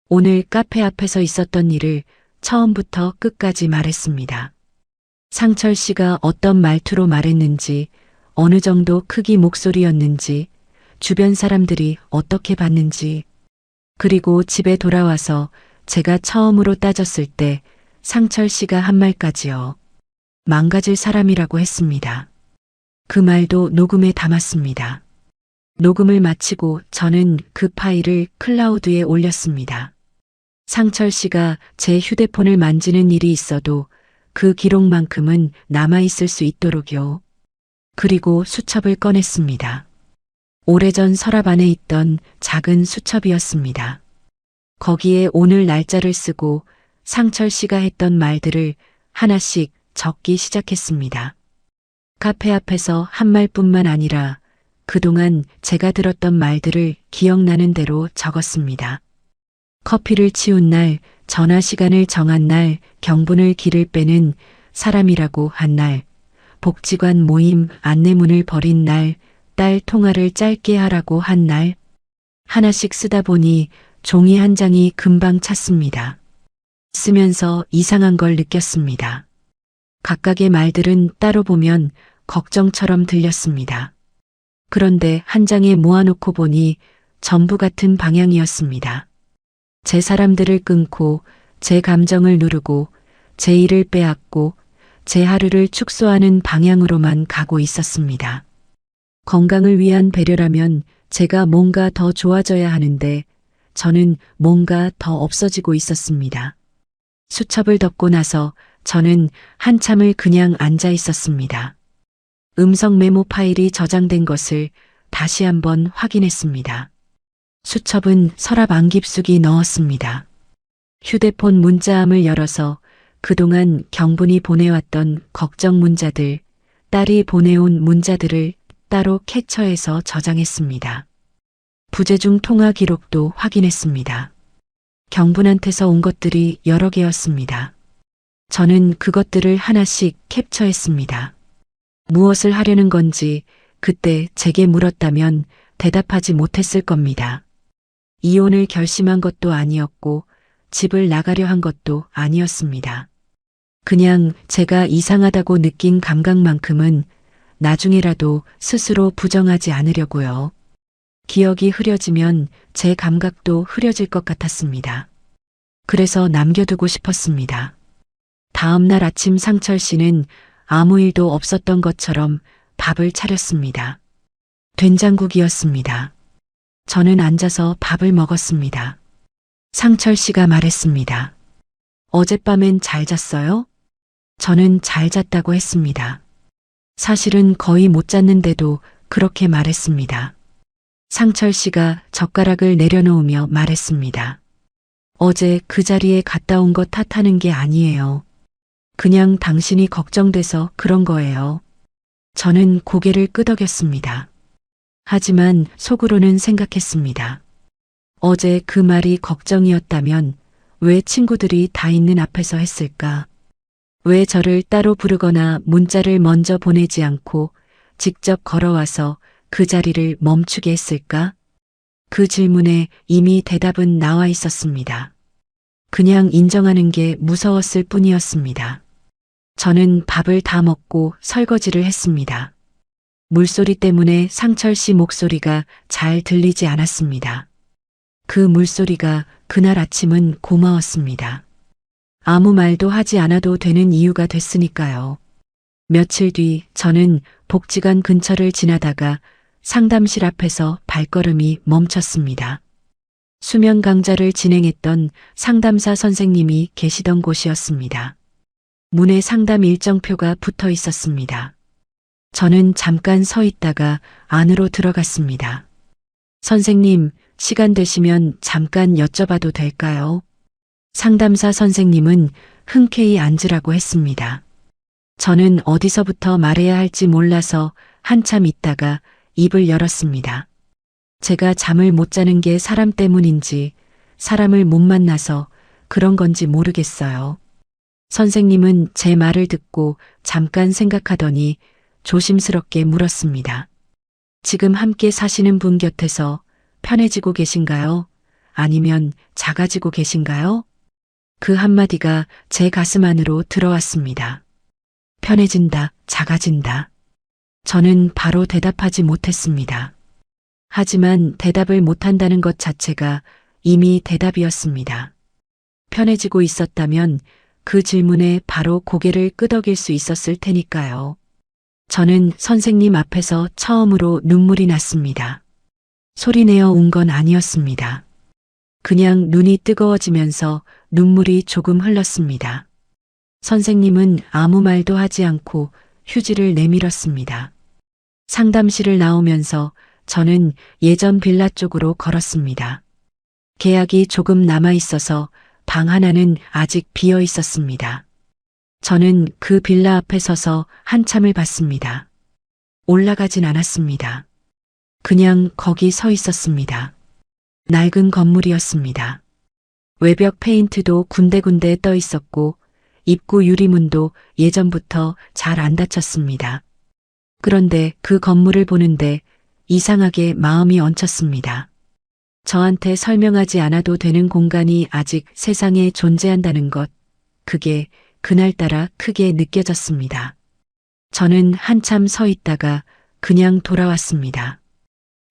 오늘 카페 앞에서 있었던 일을 처음부터 끝까지 말했습니다. 상철 씨가 어떤 말투로 말했는지, 어느 정도 크기 목소리였는지, 주변 사람들이 어떻게 봤는지, 그리고 집에 돌아와서 제가 처음으로 따졌을 때 상철 씨가 한 말까지요. 망가질 사람이라고 했습니다. 그 말도 녹음에 담았습니다. 녹음을 마치고 저는 그 파일을 클라우드에 올렸습니다. 상철 씨가 제 휴대폰을 만지는 일이 있어도 그 기록만큼은 남아있을 수 있도록요. 그리고 수첩을 꺼냈습니다. 오래전 서랍 안에 있던 작은 수첩이었습니다. 거기에 오늘 날짜를 쓰고 상철 씨가 했던 말들을 하나씩 적기 시작했습니다. 카페 앞에서 한 말뿐만 아니라 그동안 제가 들었던 말들을 기억나는 대로 적었습니다. 커피를 치운 날, 전화 시간을 정한 날, 경분을 길을 빼는 사람이라고 한 날, 복지관 모임 안내문을 버린 날, 딸 통화를 짧게 하라고 한 날, 하나씩 쓰다 보니 종이 한 장이 금방 찼습니다. 쓰면서 이상한 걸 느꼈습니다. 각각의 말들은 따로 보면 걱정처럼 들렸습니다. 그런데 한 장에 모아놓고 보니 전부 같은 방향이었습니다. 제 사람들을 끊고 제 감정을 누르고 제 일을 빼앗고 제 하루를 축소하는 방향으로만 가고 있었습니다. 건강을 위한 배려라면 제가 뭔가 더 좋아져야 하는데 저는 뭔가 더 없어지고 있었습니다. 수첩을 덮고 나서 저는 한참을 그냥 앉아 있었습니다. 음성 메모 파일이 저장된 것을 다시 한번 확인했습니다. 수첩은 서랍 안 깊숙이 넣었습니다. 휴대폰 문자함을 열어서 그동안 경분이 보내왔던 걱정 문자들, 딸이 보내온 문자들을 따로 캡처해서 저장했습니다. 부재중 통화 기록도 확인했습니다. 경분한테서 온 것들이 여러 개였습니다. 저는 그것들을 하나씩 캡처했습니다. 무엇을 하려는 건지 그때 제게 물었다면 대답하지 못했을 겁니다. 이혼을 결심한 것도 아니었고 집을 나가려 한 것도 아니었습니다. 그냥 제가 이상하다고 느낀 감각만큼은 나중에라도 스스로 부정하지 않으려고요. 기억이 흐려지면 제 감각도 흐려질 것 같았습니다. 그래서 남겨두고 싶었습니다. 다음 날 아침 상철 씨는 아무 일도 없었던 것처럼 밥을 차렸습니다. 된장국이었습니다. 저는 앉아서 밥을 먹었습니다. 상철 씨가 말했습니다. 어젯밤엔 잘 잤어요? 저는 잘 잤다고 했습니다. 사실은 거의 못 잤는데도 그렇게 말했습니다. 상철 씨가 젓가락을 내려놓으며 말했습니다. 어제 그 자리에 갔다 온 거 탓하는 게 아니에요. 그냥 당신이 걱정돼서 그런 거예요. 저는 고개를 끄덕였습니다. 하지만 속으로는 생각했습니다. 어제 그 말이 걱정이었다면 왜 친구들이 다 있는 앞에서 했을까? 왜 저를 따로 부르거나 문자를 먼저 보내지 않고 직접 걸어와서 그 자리를 멈추게 했을까? 그 질문에 이미 대답은 나와 있었습니다. 그냥 인정하는 게 무서웠을 뿐이었습니다. 저는 밥을 다 먹고 설거지를 했습니다. 물소리 때문에 상철 씨 목소리가 잘 들리지 않았습니다. 그 물소리가 그날 아침은 고마웠습니다. 아무 말도 하지 않아도 되는 이유가 됐으니까요. 며칠 뒤 저는 복지관 근처를 지나다가 상담실 앞에서 발걸음이 멈췄습니다. 수면 강좌를 진행했던 상담사 선생님이 계시던 곳이었습니다. 문에 상담 일정표가 붙어 있었습니다. 저는 잠깐 서 있다가 안으로 들어갔습니다. 선생님, 시간 되시면 잠깐 여쭤봐도 될까요? 상담사 선생님은 흔쾌히 앉으라고 했습니다. 저는 어디서부터 말해야 할지 몰라서 한참 있다가 입을 열었습니다. 제가 잠을 못 자는 게 사람 때문인지 사람을 못 만나서 그런 건지 모르겠어요. 선생님은 제 말을 듣고 잠깐 생각하더니 조심스럽게 물었습니다. 지금 함께 사시는 분 곁에서 편해지고 계신가요? 아니면 작아지고 계신가요? 그 한마디가 제 가슴 안으로 들어왔습니다. 편해진다, 작아진다. 저는 바로 대답하지 못했습니다. 하지만 대답을 못한다는 것 자체가 이미 대답이었습니다. 편해지고 있었다면 그 질문에 바로 고개를 끄덕일 수 있었을 테니까요. 저는 선생님 앞에서 처음으로 눈물이 났습니다. 소리내어 운 건 아니었습니다. 그냥 눈이 뜨거워지면서 눈물이 조금 흘렀습니다. 선생님은 아무 말도 하지 않고 휴지를 내밀었습니다. 상담실을 나오면서 저는 예전 빌라 쪽으로 걸었습니다. 계약이 조금 남아 있어서 방 하나는 아직 비어 있었습니다. 저는 그 빌라 앞에 서서 한참을 봤습니다. 올라가진 않았습니다. 그냥 거기 서 있었습니다. 낡은 건물이었습니다. 외벽 페인트도 군데군데 떠 있었고 입구 유리문도 예전부터 잘 안 닫혔습니다. 그런데 그 건물을 보는데 이상하게 마음이 얹혔습니다. 저한테 설명하지 않아도 되는 공간이 아직 세상에 존재한다는 것, 그게 그날따라 크게 느껴졌습니다. 저는 한참 서 있다가 그냥 돌아왔습니다.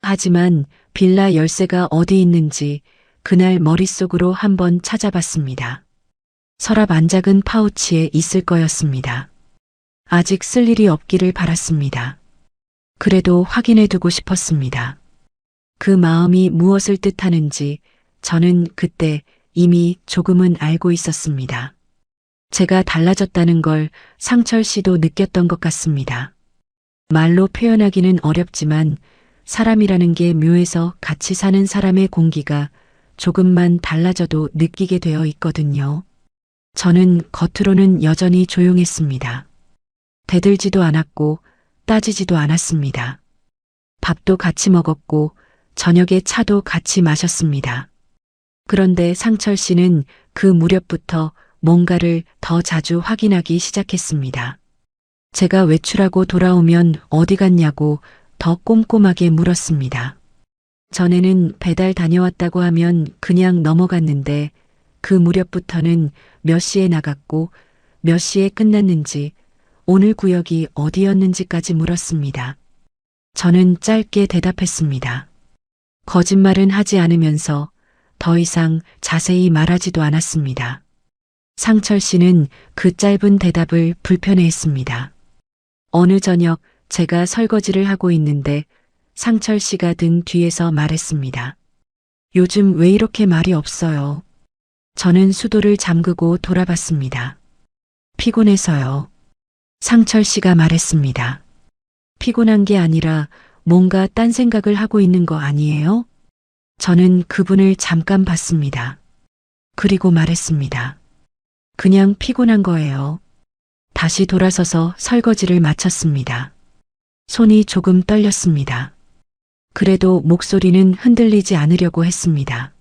하지만 빌라 열쇠가 어디 있는지 그날 머릿속으로 한번 찾아봤습니다. 서랍 안작은 파우치에 있을 거였습니다. 아직 쓸 일이 없기를 바랐습니다. 그래도 확인해 두고 싶었습니다. 그 마음이 무엇을 뜻하는지 저는 그때 이미 조금은 알고 있었습니다. 제가 달라졌다는 걸 상철 씨도 느꼈던 것 같습니다. 말로 표현하기는 어렵지만 사람이라는 게 묘해서 같이 사는 사람의 공기가 조금만 달라져도 느끼게 되어 있거든요. 저는 겉으로는 여전히 조용했습니다. 대들지도 않았고 따지지도 않았습니다. 밥도 같이 먹었고 저녁에 차도 같이 마셨습니다. 그런데 상철 씨는 그 무렵부터 뭔가를 더 자주 확인하기 시작했습니다. 제가 외출하고 돌아오면 어디 갔냐고 더 꼼꼼하게 물었습니다. 전에는 배달 다녀왔다고 하면 그냥 넘어갔는데 그 무렵부터는 몇 시에 나갔고 몇 시에 끝났는지 오늘 구역이 어디였는지까지 물었습니다. 저는 짧게 대답했습니다. 거짓말은 하지 않으면서 더 이상 자세히 말하지도 않았습니다. 상철 씨는 그 짧은 대답을 불편해했습니다. 어느 저녁 제가 설거지를 하고 있는데 상철 씨가 등 뒤에서 말했습니다. 요즘 왜 이렇게 말이 없어요? 저는 수도를 잠그고 돌아봤습니다. 피곤해서요. 상철 씨가 말했습니다. 피곤한 게 아니라 뭔가 딴 생각을 하고 있는 거 아니에요? 저는 그분을 잠깐 봤습니다. 그리고 말했습니다. 그냥 피곤한 거예요. 다시 돌아서서 설거지를 마쳤습니다. 손이 조금 떨렸습니다. 그래도 목소리는 흔들리지 않으려고 했습니다.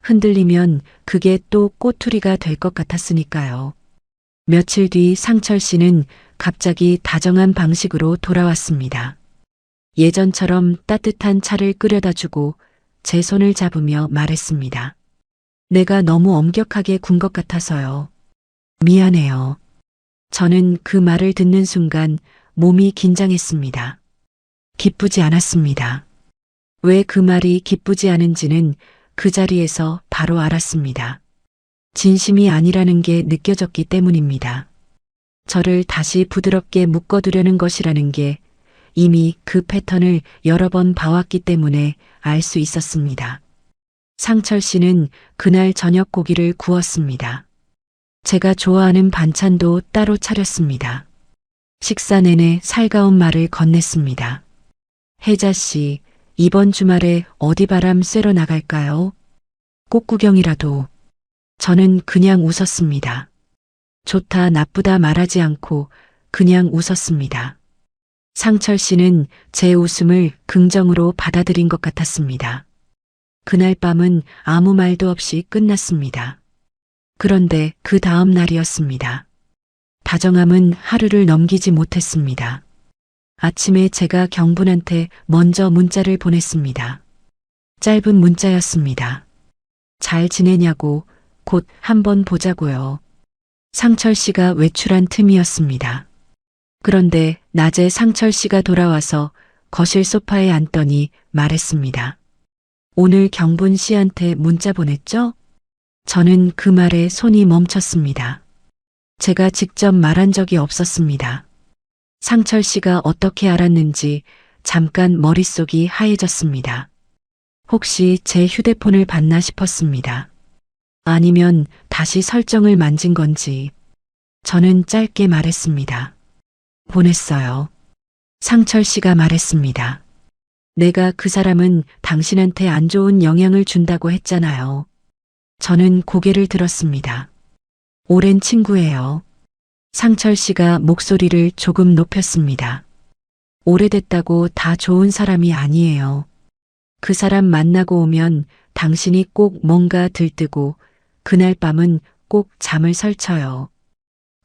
흔들리면 그게 또 꼬투리가 될 것 같았으니까요. 며칠 뒤 상철 씨는 갑자기 다정한 방식으로 돌아왔습니다. 예전처럼 따뜻한 차를 끓여다 주고 제 손을 잡으며 말했습니다. 내가 너무 엄격하게 군 것 같아서요. 미안해요. 저는 그 말을 듣는 순간 몸이 긴장했습니다. 기쁘지 않았습니다. 왜 그 말이 기쁘지 않은지는 그 자리에서 바로 알았습니다. 진심이 아니라는 게 느껴졌기 때문입니다. 저를 다시 부드럽게 묶어두려는 것이라는 게 이미 그 패턴을 여러 번 봐왔기 때문에 알 수 있었습니다. 상철 씨는 그날 저녁 고기를 구웠습니다. 제가 좋아하는 반찬도 따로 차렸습니다. 식사 내내 살가운 말을 건넸습니다. 혜자 씨, 이번 주말에 어디 바람 쐬러 나갈까요? 꽃구경이라도. 저는 그냥 웃었습니다. 좋다 나쁘다 말하지 않고 그냥 웃었습니다. 상철 씨는 제 웃음을 긍정으로 받아들인 것 같았습니다. 그날 밤은 아무 말도 없이 끝났습니다. 그런데 그 다음 날이었습니다. 다정함은 하루를 넘기지 못했습니다. 아침에 제가 경분한테 먼저 문자를 보냈습니다. 짧은 문자였습니다. 잘 지내냐고, 곧 한번 보자고요. 상철 씨가 외출한 틈이었습니다. 그런데 낮에 상철 씨가 돌아와서 거실 소파에 앉더니 말했습니다. 오늘 경분 씨한테 문자 보냈죠? 저는 그 말에 손이 멈췄습니다. 제가 직접 말한 적이 없었습니다. 상철 씨가 어떻게 알았는지 잠깐 머릿속이 하얘졌습니다. 혹시 제 휴대폰을 봤나 싶었습니다. 아니면 다시 설정을 만진 건지. 저는 짧게 말했습니다. 보냈어요. 상철 씨가 말했습니다. 내가 그 사람은 당신한테 안 좋은 영향을 준다고 했잖아요. 저는 고개를 들었습니다. 오랜 친구예요. 상철 씨가 목소리를 조금 높였습니다. 오래됐다고 다 좋은 사람이 아니에요. 그 사람 만나고 오면 당신이 꼭 뭔가 들뜨고 그날 밤은 꼭 잠을 설쳐요.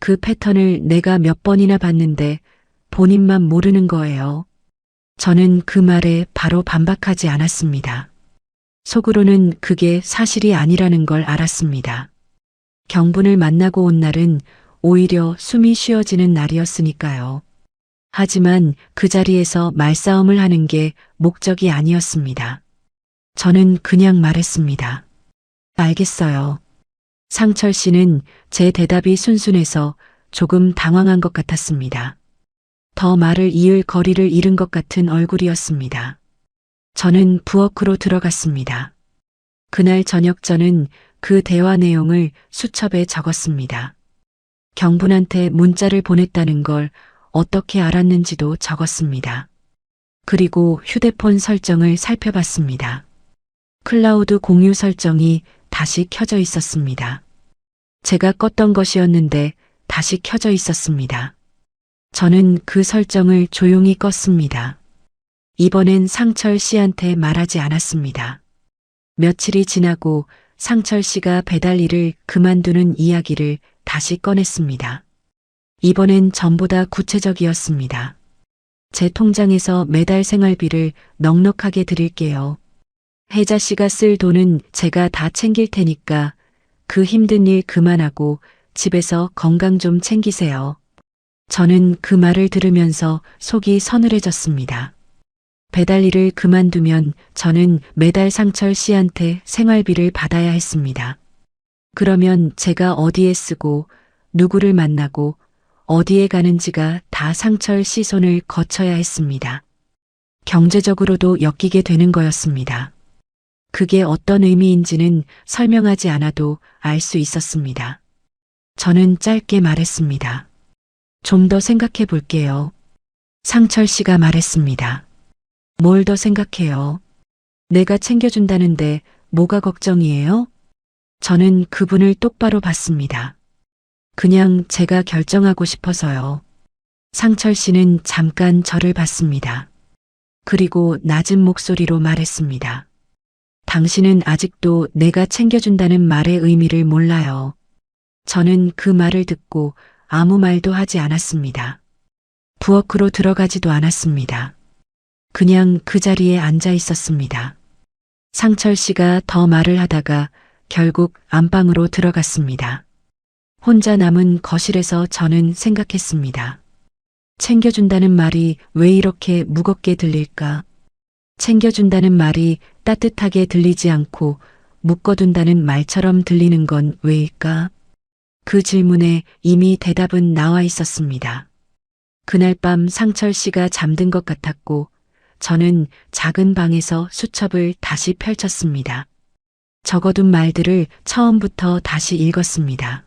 그 패턴을 내가 몇 번이나 봤는데 본인만 모르는 거예요. 저는 그 말에 바로 반박하지 않았습니다. 속으로는 그게 사실이 아니라는 걸 알았습니다. 경분을 만나고 온 날은 오히려 숨이 쉬어지는 날이었으니까요. 하지만 그 자리에서 말싸움을 하는 게 목적이 아니었습니다. 저는 그냥 말했습니다. 알겠어요. 상철 씨는 제 대답이 순순해서 조금 당황한 것 같았습니다. 더 말을 이을 거리를 잃은 것 같은 얼굴이었습니다. 저는 부엌으로 들어갔습니다. 그날 저녁 저는 그 대화 내용을 수첩에 적었습니다. 경분한테 문자를 보냈다는 걸 어떻게 알았는지도 적었습니다. 그리고 휴대폰 설정을 살펴봤습니다. 클라우드 공유 설정이 다시 켜져 있었습니다. 제가 껐던 것이었는데 다시 켜져 있었습니다. 저는 그 설정을 조용히 껐습니다. 이번엔 상철 씨한테 말하지 않았습니다. 며칠이 지나고 상철 씨가 배달 일을 그만두는 이야기를 다시 꺼냈습니다. 이번엔 전보다 구체적이었습니다. 제 통장에서 매달 생활비를 넉넉하게 드릴게요. 혜자 씨가 쓸 돈은 제가 다 챙길 테니까 그 힘든 일 그만하고 집에서 건강 좀 챙기세요. 저는 그 말을 들으면서 속이 서늘해졌습니다. 배달 일을 그만두면 저는 매달 상철 씨한테 생활비를 받아야 했습니다. 그러면 제가 어디에 쓰고 누구를 만나고 어디에 가는지가 다 상철 씨 손을 거쳐야 했습니다. 경제적으로도 엮이게 되는 거였습니다. 그게 어떤 의미인지는 설명하지 않아도 알 수 있었습니다. 저는 짧게 말했습니다. 좀 더 생각해 볼게요. 상철 씨가 말했습니다. 뭘 더 생각해요? 내가 챙겨준다는데 뭐가 걱정이에요? 저는 그분을 똑바로 봤습니다. 그냥 제가 결정하고 싶어서요. 상철 씨는 잠깐 저를 봤습니다. 그리고 낮은 목소리로 말했습니다. 당신은 아직도 내가 챙겨준다는 말의 의미를 몰라요. 저는 그 말을 듣고 아무 말도 하지 않았습니다. 부엌으로 들어가지도 않았습니다. 그냥 그 자리에 앉아 있었습니다. 상철 씨가 더 말을 하다가 결국 안방으로 들어갔습니다. 혼자 남은 거실에서 저는 생각했습니다. 챙겨준다는 말이 왜 이렇게 무겁게 들릴까? 챙겨준다는 말이 따뜻하게 들리지 않고 묶어둔다는 말처럼 들리는 건 왜일까? 그 질문에 이미 대답은 나와 있었습니다. 그날 밤 상철 씨가 잠든 것 같았고 저는 작은 방에서 수첩을 다시 펼쳤습니다. 적어둔 말들을 처음부터 다시 읽었습니다.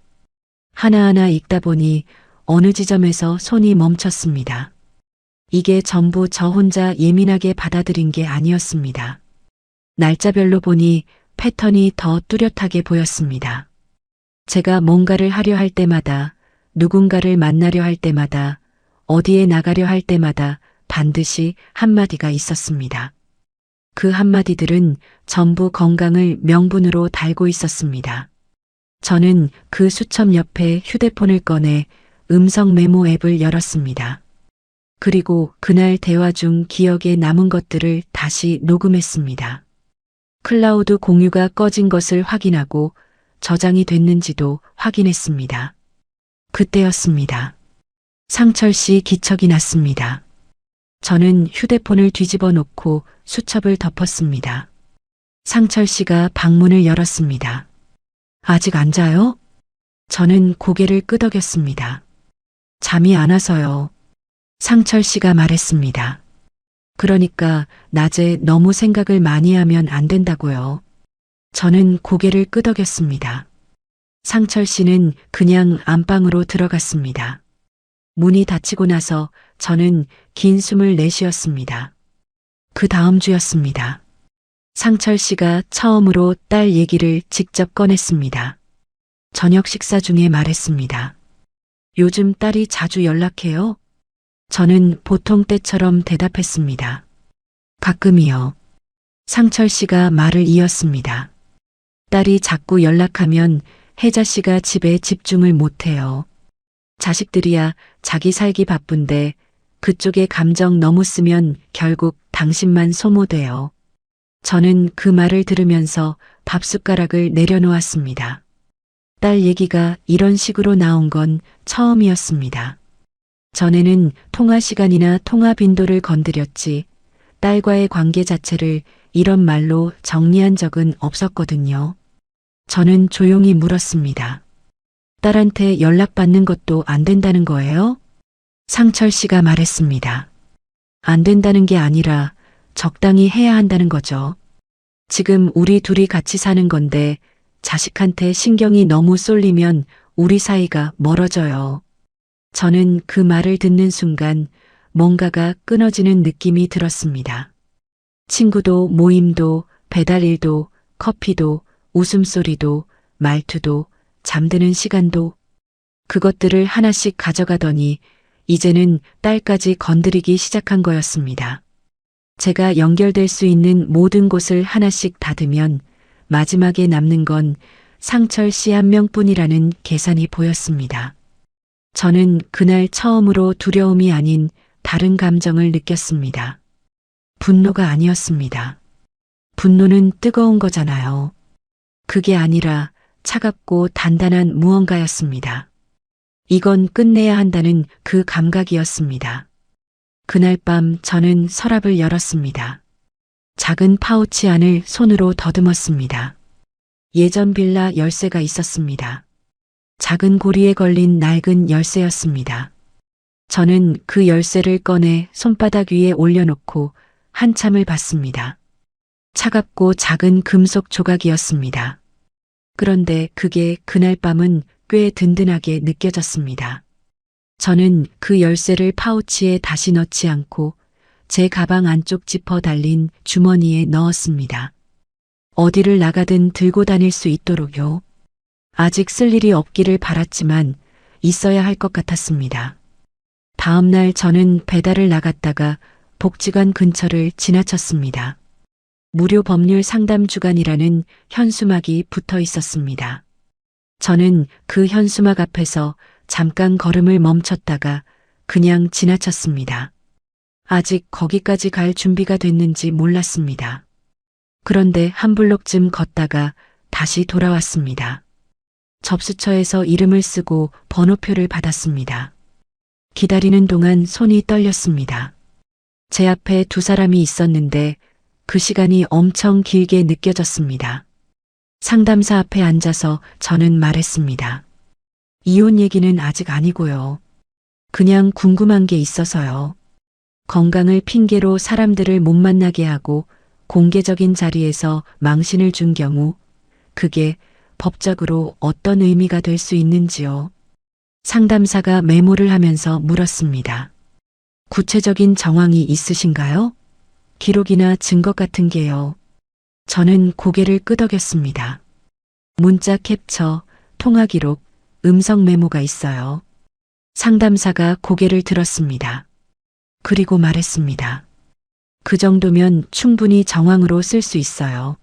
하나하나 읽다 보니 어느 지점에서 손이 멈췄습니다. 이게 전부 저 혼자 예민하게 받아들인 게 아니었습니다. 날짜별로 보니 패턴이 더 뚜렷하게 보였습니다. 제가 뭔가를 하려 할 때마다, 누군가를 만나려 할 때마다, 어디에 나가려 할 때마다 반드시 한마디가 있었습니다. 그 한마디들은 전부 건강을 명분으로 달고 있었습니다. 저는 그 수첩 옆에 휴대폰을 꺼내 음성 메모 앱을 열었습니다. 그리고 그날 대화 중 기억에 남은 것들을 다시 녹음했습니다. 클라우드 공유가 꺼진 것을 확인하고 저장이 됐는지도 확인했습니다. 그때였습니다. 상철 씨 기척이 났습니다. 저는 휴대폰을 뒤집어 놓고 수첩을 덮었습니다. 상철 씨가 방문을 열었습니다. 아직 안 자요? 저는 고개를 끄덕였습니다. 잠이 안 와서요. 상철 씨가 말했습니다. 그러니까 낮에 너무 생각을 많이 하면 안 된다고요. 저는 고개를 끄덕였습니다. 상철 씨는 그냥 안방으로 들어갔습니다. 문이 닫히고 나서 저는 긴 숨을 내쉬었습니다. 그 다음 주였습니다. 상철 씨가 처음으로 딸 얘기를 직접 꺼냈습니다. 저녁 식사 중에 말했습니다. 요즘 딸이 자주 연락해요? 저는 보통 때처럼 대답했습니다. 가끔이요. 상철 씨가 말을 이었습니다. 딸이 자꾸 연락하면 혜자 씨가 집에 집중을 못해요. 자식들이야 자기 살기 바쁜데 그쪽에 감정 너무 쓰면 결국 당신만 소모돼요. 저는 그 말을 들으면서 밥숟가락을 내려놓았습니다. 딸 얘기가 이런 식으로 나온 건 처음이었습니다. 전에는 통화 시간이나 통화 빈도를 건드렸지 딸과의 관계 자체를 이런 말로 정리한 적은 없었거든요. 저는 조용히 물었습니다. 딸한테 연락받는 것도 안 된다는 거예요? 상철 씨가 말했습니다. 안 된다는 게 아니라 적당히 해야 한다는 거죠. 지금 우리 둘이 같이 사는 건데 자식한테 신경이 너무 쏠리면 우리 사이가 멀어져요. 저는 그 말을 듣는 순간 뭔가가 끊어지는 느낌이 들었습니다. 친구도 모임도 배달일도 커피도 웃음소리도 말투도 잠드는 시간도 그것들을 하나씩 가져가더니 이제는 딸까지 건드리기 시작한 거였습니다. 제가 연결될 수 있는 모든 곳을 하나씩 닫으면 마지막에 남는 건 상철 씨 한 명뿐이라는 계산이 보였습니다. 저는 그날 처음으로 두려움이 아닌 다른 감정을 느꼈습니다. 분노가 아니었습니다. 분노는 뜨거운 거잖아요. 그게 아니라 차갑고 단단한 무언가였습니다. 이건 끝내야 한다는 그 감각이었습니다. 그날 밤 저는 서랍을 열었습니다. 작은 파우치 안을 손으로 더듬었습니다. 예전 빌라 열쇠가 있었습니다. 작은 고리에 걸린 낡은 열쇠였습니다. 저는 그 열쇠를 꺼내 손바닥 위에 올려놓고 한참을 봤습니다. 차갑고 작은 금속 조각이었습니다. 그런데 그게 그날 밤은 꽤 든든하게 느껴졌습니다. 저는 그 열쇠를 파우치에 다시 넣지 않고 제 가방 안쪽 지퍼 달린 주머니에 넣었습니다. 어디를 나가든 들고 다닐 수 있도록요. 아직 쓸 일이 없기를 바랐지만 있어야 할 것 같았습니다. 다음 날 저는 배달을 나갔다가 복지관 근처를 지나쳤습니다. 무료 법률 상담 주간이라는 현수막이 붙어 있었습니다. 저는 그 현수막 앞에서 잠깐 걸음을 멈췄다가 그냥 지나쳤습니다. 아직 거기까지 갈 준비가 됐는지 몰랐습니다. 그런데 한 블록쯤 걷다가 다시 돌아왔습니다. 접수처에서 이름을 쓰고 번호표를 받았습니다. 기다리는 동안 손이 떨렸습니다. 제 앞에 두 사람이 있었는데 그 시간이 엄청 길게 느껴졌습니다. 상담사 앞에 앉아서 저는 말했습니다. 이혼 얘기는 아직 아니고요. 그냥 궁금한 게 있어서요. 건강을 핑계로 사람들을 못 만나게 하고 공개적인 자리에서 망신을 준 경우 그게 법적으로 어떤 의미가 될 수 있는지요. 상담사가 메모를 하면서 물었습니다. 구체적인 정황이 있으신가요? 기록이나 증거 같은 게요. 저는 고개를 끄덕였습니다. 문자 캡처, 통화 기록, 음성 메모가 있어요. 상담사가 고개를 들었습니다. 그리고 말했습니다. 그 정도면 충분히 정황으로 쓸 수 있어요.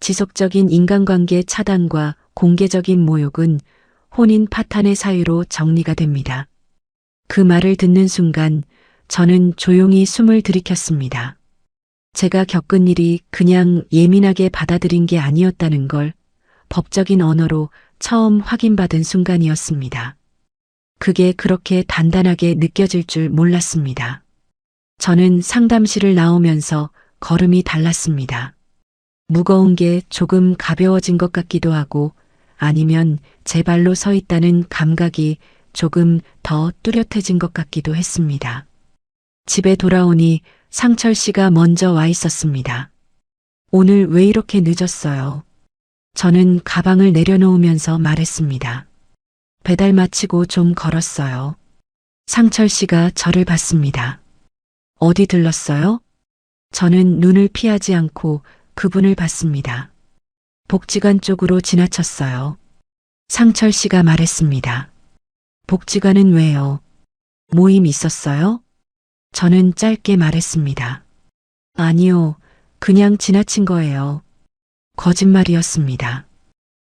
지속적인 인간관계 차단과 공개적인 모욕은 혼인 파탄의 사유로 정리가 됩니다. 그 말을 듣는 순간 저는 조용히 숨을 들이켰습니다. 제가 겪은 일이 그냥 예민하게 받아들인 게 아니었다는 걸 법적인 언어로 처음 확인받은 순간이었습니다. 그게 그렇게 단단하게 느껴질 줄 몰랐습니다. 저는 상담실을 나오면서 걸음이 달랐습니다. 무거운 게 조금 가벼워진 것 같기도 하고 아니면 제 발로 서 있다는 감각이 조금 더 뚜렷해진 것 같기도 했습니다. 집에 돌아오니 상철 씨가 먼저 와 있었습니다. 오늘 왜 이렇게 늦었어요? 저는 가방을 내려놓으면서 말했습니다. 배달 마치고 좀 걸었어요. 상철 씨가 저를 봤습니다. 어디 들렀어요? 저는 눈을 피하지 않고 그분을 봤습니다. 복지관 쪽으로 지나쳤어요. 상철 씨가 말했습니다. 복지관은 왜요? 모임 있었어요? 저는 짧게 말했습니다. 아니요, 그냥 지나친 거예요. 거짓말이었습니다.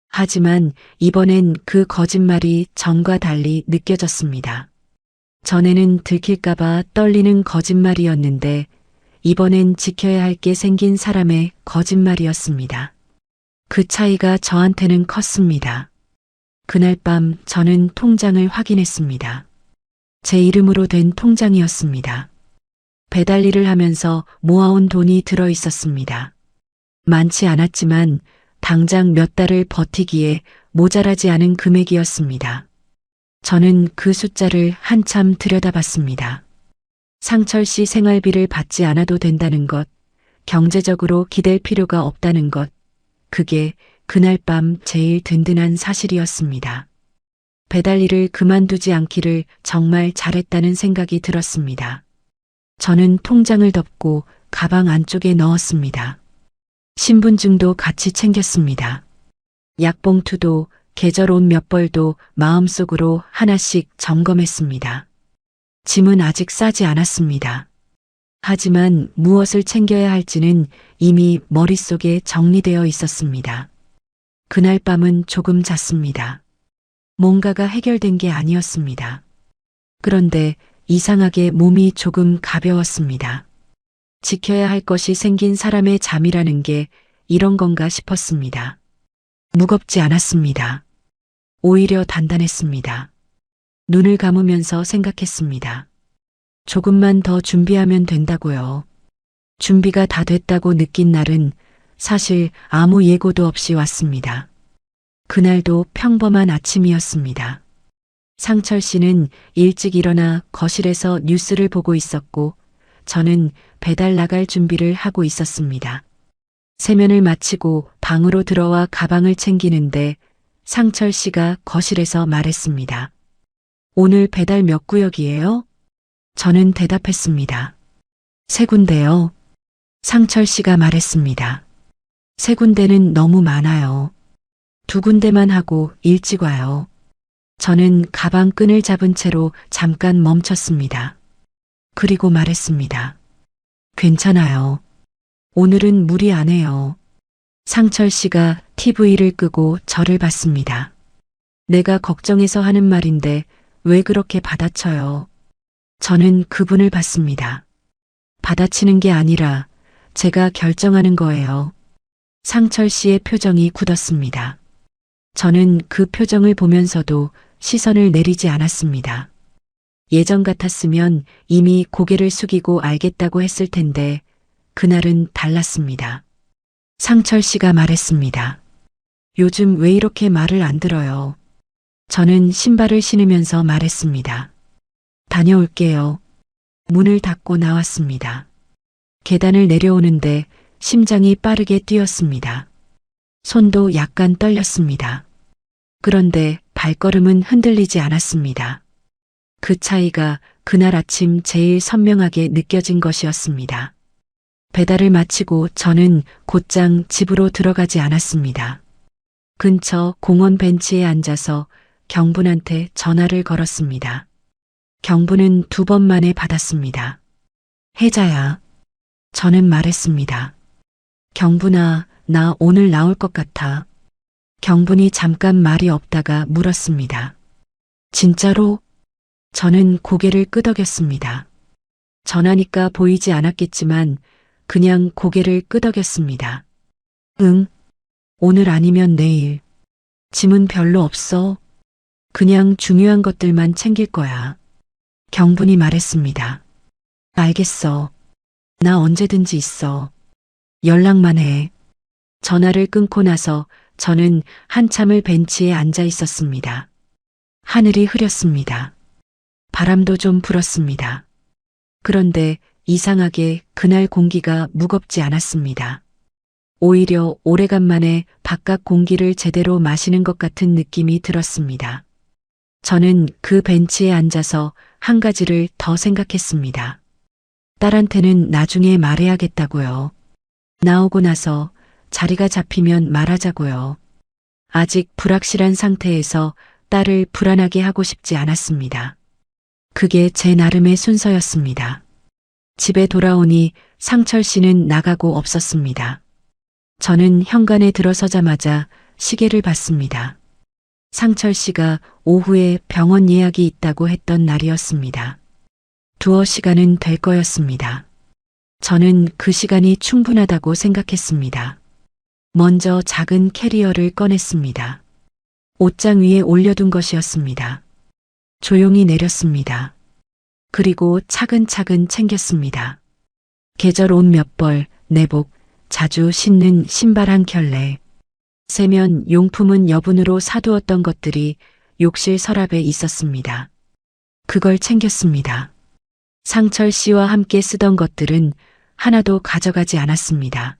하지만 이번엔 그 거짓말이 전과 달리 느껴졌습니다. 전에는 들킬까봐 떨리는 거짓말이었는데 이번엔 지켜야 할 게 생긴 사람의 거짓말이었습니다. 그 차이가 저한테는 컸습니다. 그날 밤 저는 통장을 확인했습니다. 제 이름으로 된 통장이었습니다. 배달 일을 하면서 모아온 돈이 들어 있었습니다. 많지 않았지만 당장 몇 달을 버티기에 모자라지 않은 금액이었습니다. 저는 그 숫자를 한참 들여다봤습니다. 상철 씨 생활비를 받지 않아도 된다는 것, 경제적으로 기댈 필요가 없다는 것, 그게 그날 밤 제일 든든한 사실이었습니다. 배달 일을 그만두지 않기를 정말 잘했다는 생각이 들었습니다. 저는 통장을 덮고 가방 안쪽에 넣었습니다. 신분증도 같이 챙겼습니다. 약봉투도 계절 옷 몇 벌도 마음속으로 하나씩 점검했습니다. 짐은 아직 싸지 않았습니다. 하지만 무엇을 챙겨야 할지는 이미 머릿속에 정리되어 있었습니다. 그날 밤은 조금 잤습니다. 뭔가가 해결된 게 아니었습니다. 그런데 이상하게 몸이 조금 가벼웠습니다. 지켜야 할 것이 생긴 사람의 잠이라는 게 이런 건가 싶었습니다. 무겁지 않았습니다. 오히려 단단했습니다. 눈을 감으면서 생각했습니다. 조금만 더 준비하면 된다고요. 준비가 다 됐다고 느낀 날은 사실 아무 예고도 없이 왔습니다. 그날도 평범한 아침이었습니다. 상철 씨는 일찍 일어나 거실에서 뉴스를 보고 있었고 저는 배달 나갈 준비를 하고 있었습니다. 세면을 마치고 방으로 들어와 가방을 챙기는데 상철 씨가 거실에서 말했습니다. 오늘 배달 몇 구역이에요? 저는 대답했습니다. 3군데요. 상철 씨가 말했습니다. 3군데는 너무 많아요. 2군데만 하고 일찍 와요. 저는 가방 끈을 잡은 채로 잠깐 멈췄습니다. 그리고 말했습니다. 괜찮아요. 오늘은 무리 안 해요. 상철 씨가 TV를 끄고 저를 봤습니다. 내가 걱정해서 하는 말인데 왜 그렇게 받아쳐요? 저는 그분을 봤습니다. 받아치는 게 아니라 제가 결정하는 거예요. 상철 씨의 표정이 굳었습니다. 저는 그 표정을 보면서도 시선을 내리지 않았습니다. 예전 같았으면 이미 고개를 숙이고 알겠다고 했을 텐데 그날은 달랐습니다. 상철 씨가 말했습니다. 요즘 왜 이렇게 말을 안 들어요? 저는 신발을 신으면서 말했습니다. 다녀올게요. 문을 닫고 나왔습니다. 계단을 내려오는데 심장이 빠르게 뛰었습니다. 손도 약간 떨렸습니다. 그런데 발걸음은 흔들리지 않았습니다. 그 차이가 그날 아침 제일 선명하게 느껴진 것이었습니다. 배달을 마치고 저는 곧장 집으로 들어가지 않았습니다. 근처 공원 벤치에 앉아서 경분한테 전화를 걸었습니다. 경분은 2번 만에 받았습니다. 혜자야. 저는 말했습니다. 경분아, 나 오늘 나올 것 같아. 경분이 잠깐 말이 없다가 물었습니다. 진짜로? 저는 고개를 끄덕였습니다. 전화니까 보이지 않았겠지만 그냥 고개를 끄덕였습니다. 응. 오늘 아니면 내일. 짐은 별로 없어. 그냥 중요한 것들만 챙길 거야. 경분이 말했습니다. 알겠어. 나 언제든지 있어. 연락만 해. 전화를 끊고 나서 저는 한참을 벤치에 앉아 있었습니다. 하늘이 흐렸습니다. 바람도 좀 불었습니다. 그런데 이상하게 그날 공기가 무겁지 않았습니다. 오히려 오래간만에 바깥 공기를 제대로 마시는 것 같은 느낌이 들었습니다. 저는 그 벤치에 앉아서 한 가지를 더 생각했습니다. 딸한테는 나중에 말해야겠다고요. 나오고 나서 자리가 잡히면 말하자고요. 아직 불확실한 상태에서 딸을 불안하게 하고 싶지 않았습니다. 그게 제 나름의 순서였습니다. 집에 돌아오니 상철 씨는 나가고 없었습니다. 저는 현관에 들어서자마자 시계를 봤습니다. 상철 씨가 오후에 병원 예약이 있다고 했던 날이었습니다. 두어 시간은 될 거였습니다. 저는 그 시간이 충분하다고 생각했습니다. 먼저 작은 캐리어를 꺼냈습니다. 옷장 위에 올려둔 것이었습니다. 조용히 내렸습니다. 그리고 차근차근 챙겼습니다. 계절 옷 몇 벌, 내복, 자주 신는 신발 한 켤레, 세면 용품은 여분으로 사두었던 것들이 욕실 서랍에 있었습니다. 그걸 챙겼습니다. 상철 씨와 함께 쓰던 것들은 하나도 가져가지 않았습니다.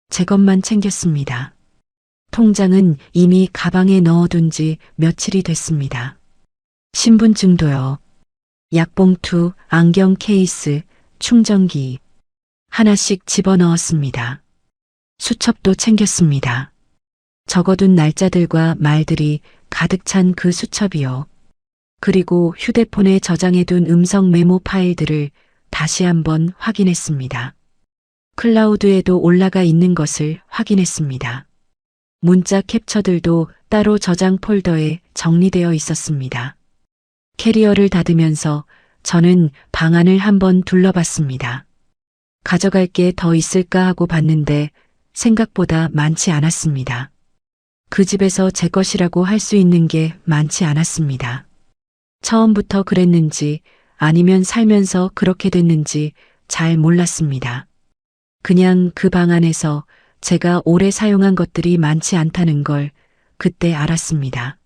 제 것만 챙겼습니다. 통장은 이미 가방에 넣어둔 지 며칠이 됐습니다. 신분증도요. 약봉투, 안경 케이스, 충전기 하나씩 집어넣었습니다. 수첩도 챙겼습니다. 적어둔 날짜들과 말들이 가득 찬 그 수첩이요. 그리고 휴대폰에 저장해둔 음성 메모 파일들을 다시 한번 확인했습니다. 클라우드에도 올라가 있는 것을 확인했습니다. 문자 캡처들도 따로 저장 폴더에 정리되어 있었습니다. 캐리어를 닫으면서 저는 방 안을 한번 둘러봤습니다. 가져갈 게 더 있을까 하고 봤는데 생각보다 많지 않았습니다. 그 집에서 제 것이라고 할 수 있는 게 많지 않았습니다. 처음부터 그랬는지 아니면 살면서 그렇게 됐는지 잘 몰랐습니다. 그냥 그 방 안에서 제가 오래 사용한 것들이 많지 않다는 걸 그때 알았습니다.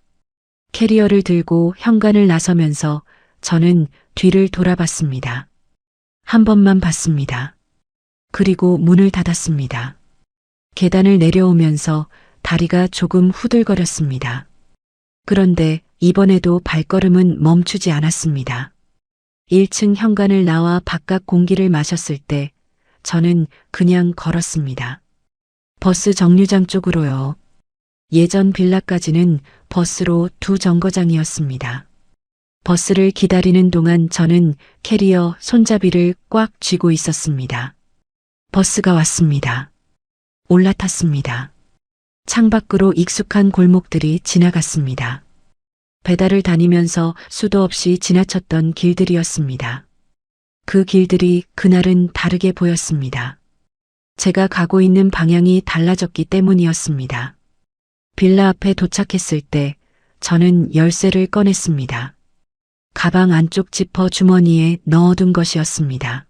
캐리어를 들고 현관을 나서면서 저는 뒤를 돌아봤습니다. 한 번만 봤습니다. 그리고 문을 닫았습니다. 계단을 내려오면서 다리가 조금 후들거렸습니다. 그런데 이번에도 발걸음은 멈추지 않았습니다. 1층 현관을 나와 바깥 공기를 마셨을 때 저는 그냥 걸었습니다. 버스 정류장 쪽으로요. 예전 빌라까지는 버스로 2정거장이었습니다. 버스를 기다리는 동안 저는 캐리어 손잡이를 꽉 쥐고 있었습니다. 버스가 왔습니다. 올라탔습니다. 창밖으로 익숙한 골목들이 지나갔습니다. 배달을 다니면서 수도 없이 지나쳤던 길들이었습니다. 그 길들이 그날은 다르게 보였습니다. 제가 가고 있는 방향이 달라졌기 때문이었습니다. 빌라 앞에 도착했을 때 저는 열쇠를 꺼냈습니다. 가방 안쪽 지퍼 주머니에 넣어둔 것이었습니다.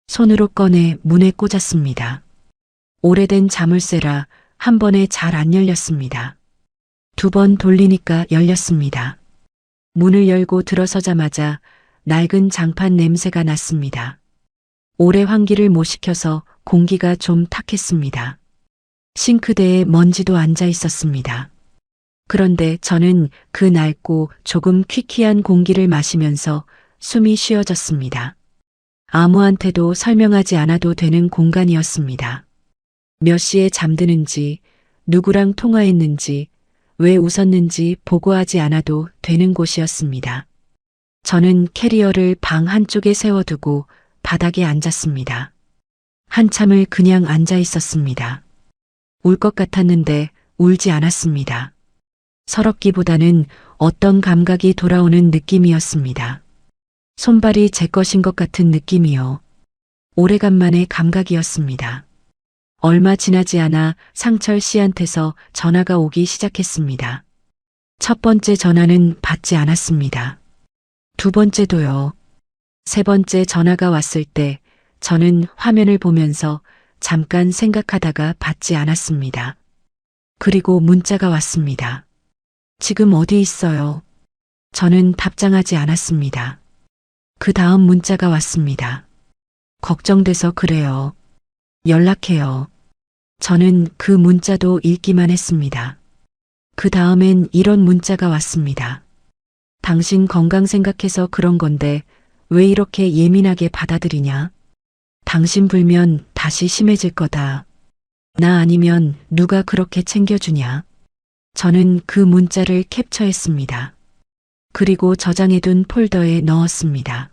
손으로 꺼내 문에 꽂았습니다. 오래된 자물쇠라 한 번에 잘 안 열렸습니다. 2번 돌리니까 열렸습니다. 문을 열고 들어서자마자 낡은 장판 냄새가 났습니다. 오래 환기를 못 시켜서 공기가 좀 탁했습니다. 싱크대에 먼지도 앉아 있었습니다. 그런데 저는 그 낡고 조금 퀴퀴한 공기를 마시면서 숨이 쉬어졌습니다. 아무한테도 설명하지 않아도 되는 공간이었습니다. 몇 시에 잠드는지, 누구랑 통화했는지, 왜 웃었는지 보고하지 않아도 되는 곳이었습니다. 저는 캐리어를 방 한쪽에 세워두고 바닥에 앉았습니다. 한참을 그냥 앉아 있었습니다. 울 것 같았는데 울지 않았습니다. 서럽기보다는 어떤 감각이 돌아오는 느낌이었습니다. 손발이 제 것인 것 같은 느낌이요. 오래간만의 감각이었습니다. 얼마 지나지 않아 상철 씨한테서 전화가 오기 시작했습니다. 첫 번째 전화는 받지 않았습니다. 2번째도요. 3번째 전화가 왔을 때 저는 화면을 보면서 잠깐 생각하다가 받지 않았습니다. 그리고 문자가 왔습니다. 지금 어디 있어요? 저는 답장하지 않았습니다. 그 다음 문자가 왔습니다. 걱정돼서 그래요. 연락해요. 저는 그 문자도 읽기만 했습니다. 그 다음엔 이런 문자가 왔습니다. 당신 건강 생각해서 그런 건데 왜 이렇게 예민하게 받아들이냐? 당신 불면 다시 심해질 거다. 나 아니면 누가 그렇게 챙겨주냐? 저는 그 문자를 캡처했습니다. 그리고 저장해둔 폴더에 넣었습니다.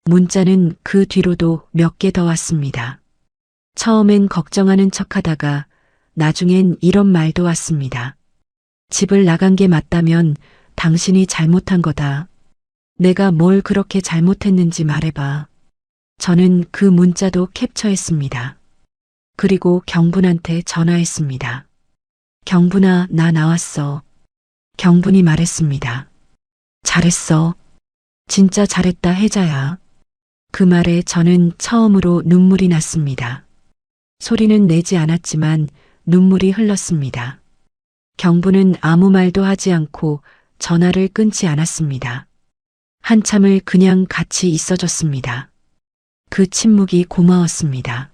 문자는 그 뒤로도 몇 개 더 왔습니다. 처음엔 걱정하는 척 하다가 나중엔 이런 말도 왔습니다. 집을 나간 게 맞다면 당신이 잘못한 거다. 내가 뭘 그렇게 잘못했는지 말해봐. 저는 그 문자도 캡처했습니다. 그리고 경분한테 전화했습니다. 경분아, 나 나왔어. 경분이 말했습니다. 잘했어. 진짜 잘했다, 혜자야. 그 말에 저는 처음으로 눈물이 났습니다. 소리는 내지 않았지만 눈물이 흘렀습니다. 경분은 아무 말도 하지 않고 전화를 끊지 않았습니다. 한참을 그냥 같이 있어줬습니다. 그 침묵이 고마웠습니다.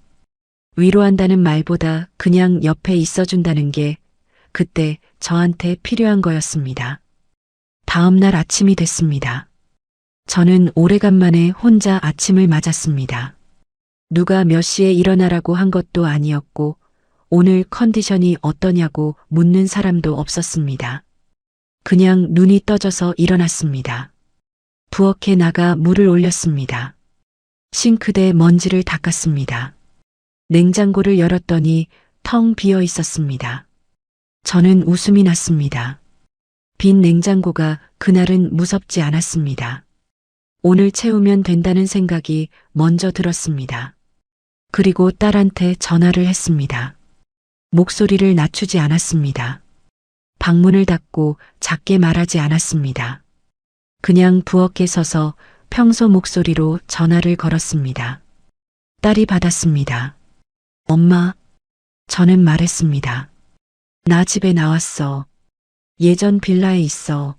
위로한다는 말보다 그냥 옆에 있어준다는 게 그때 저한테 필요한 거였습니다. 다음 날 아침이 됐습니다. 저는 오래간만에 혼자 아침을 맞았습니다. 누가 몇 시에 일어나라고 한 것도 아니었고 오늘 컨디션이 어떠냐고 묻는 사람도 없었습니다. 그냥 눈이 떠져서 일어났습니다. 부엌에 나가 물을 올렸습니다. 싱크대에 먼지를 닦았습니다. 냉장고를 열었더니 텅 비어 있었습니다. 저는 웃음이 났습니다. 빈 냉장고가 그날은 무섭지 않았습니다. 오늘 채우면 된다는 생각이 먼저 들었습니다. 그리고 딸한테 전화를 했습니다. 목소리를 낮추지 않았습니다. 방문을 닫고 작게 말하지 않았습니다. 그냥 부엌에 서서 평소 목소리로 전화를 걸었습니다. 딸이 받았습니다. 엄마, 저는 말했습니다. 나 집에 나왔어. 예전 빌라에 있어.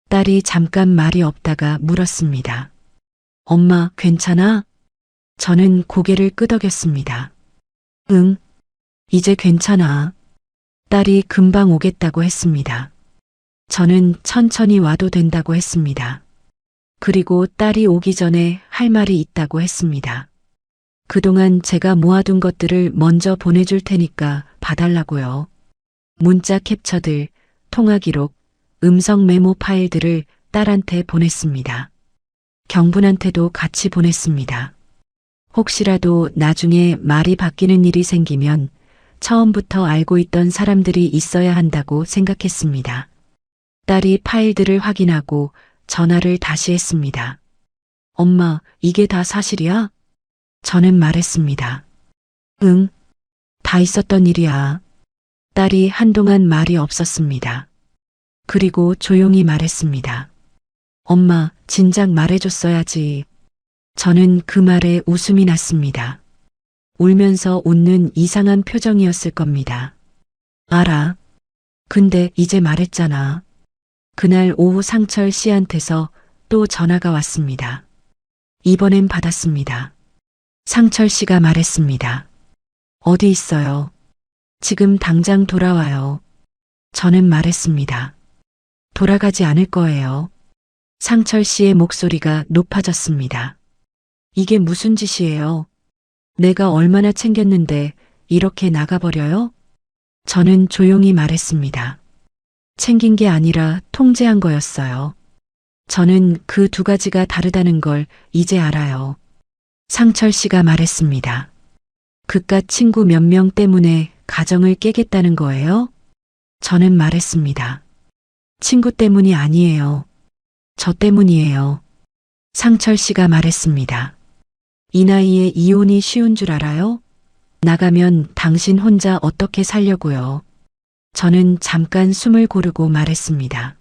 딸이 잠깐 말이 없다가 물었습니다. 엄마, 괜찮아? 저는 고개를 끄덕였습니다. 응, 이제 괜찮아. 딸이 금방 오겠다고 했습니다. 저는 천천히 와도 된다고 했습니다. 그리고 딸이 오기 전에 할 말이 있다고 했습니다. 그동안 제가 모아둔 것들을 먼저 보내줄 테니까 봐달라고요. 문자 캡처들, 통화 기록, 음성 메모 파일들을 딸한테 보냈습니다. 경분한테도 같이 보냈습니다. 혹시라도 나중에 말이 바뀌는 일이 생기면 처음부터 알고 있던 사람들이 있어야 한다고 생각했습니다. 딸이 파일들을 확인하고 전화를 다시 했습니다. 엄마, 이게 다 사실이야? 저는 말했습니다. 응, 다 있었던 일이야. 딸이 한동안 말이 없었습니다. 그리고 조용히 말했습니다. 엄마, 진작 말해줬어야지. 저는 그 말에 웃음이 났습니다. 울면서 웃는 이상한 표정이었을 겁니다. 알아. 근데 이제 말했잖아. 그날 오후 상철 씨한테서 또 전화가 왔습니다. 이번엔 받았습니다. 상철 씨가 말했습니다. 어디 있어요? 지금 당장 돌아와요. 저는 말했습니다. 돌아가지 않을 거예요. 상철 씨의 목소리가 높아졌습니다. 이게 무슨 짓이에요? 내가 얼마나 챙겼는데 이렇게 나가버려요? 저는 조용히 말했습니다. 챙긴 게 아니라 통제한 거였어요. 저는 그 두 가지가 다르다는 걸 이제 알아요. 상철 씨가 말했습니다. 그깟 친구 몇 명 때문에 가정을 깨겠다는 거예요? 저는 말했습니다. 친구 때문이 아니에요. 저 때문이에요. 상철 씨가 말했습니다. 이 나이에 이혼이 쉬운 줄 알아요? 나가면 당신 혼자 어떻게 살려고요? 저는 잠깐 숨을 고르고 말했습니다.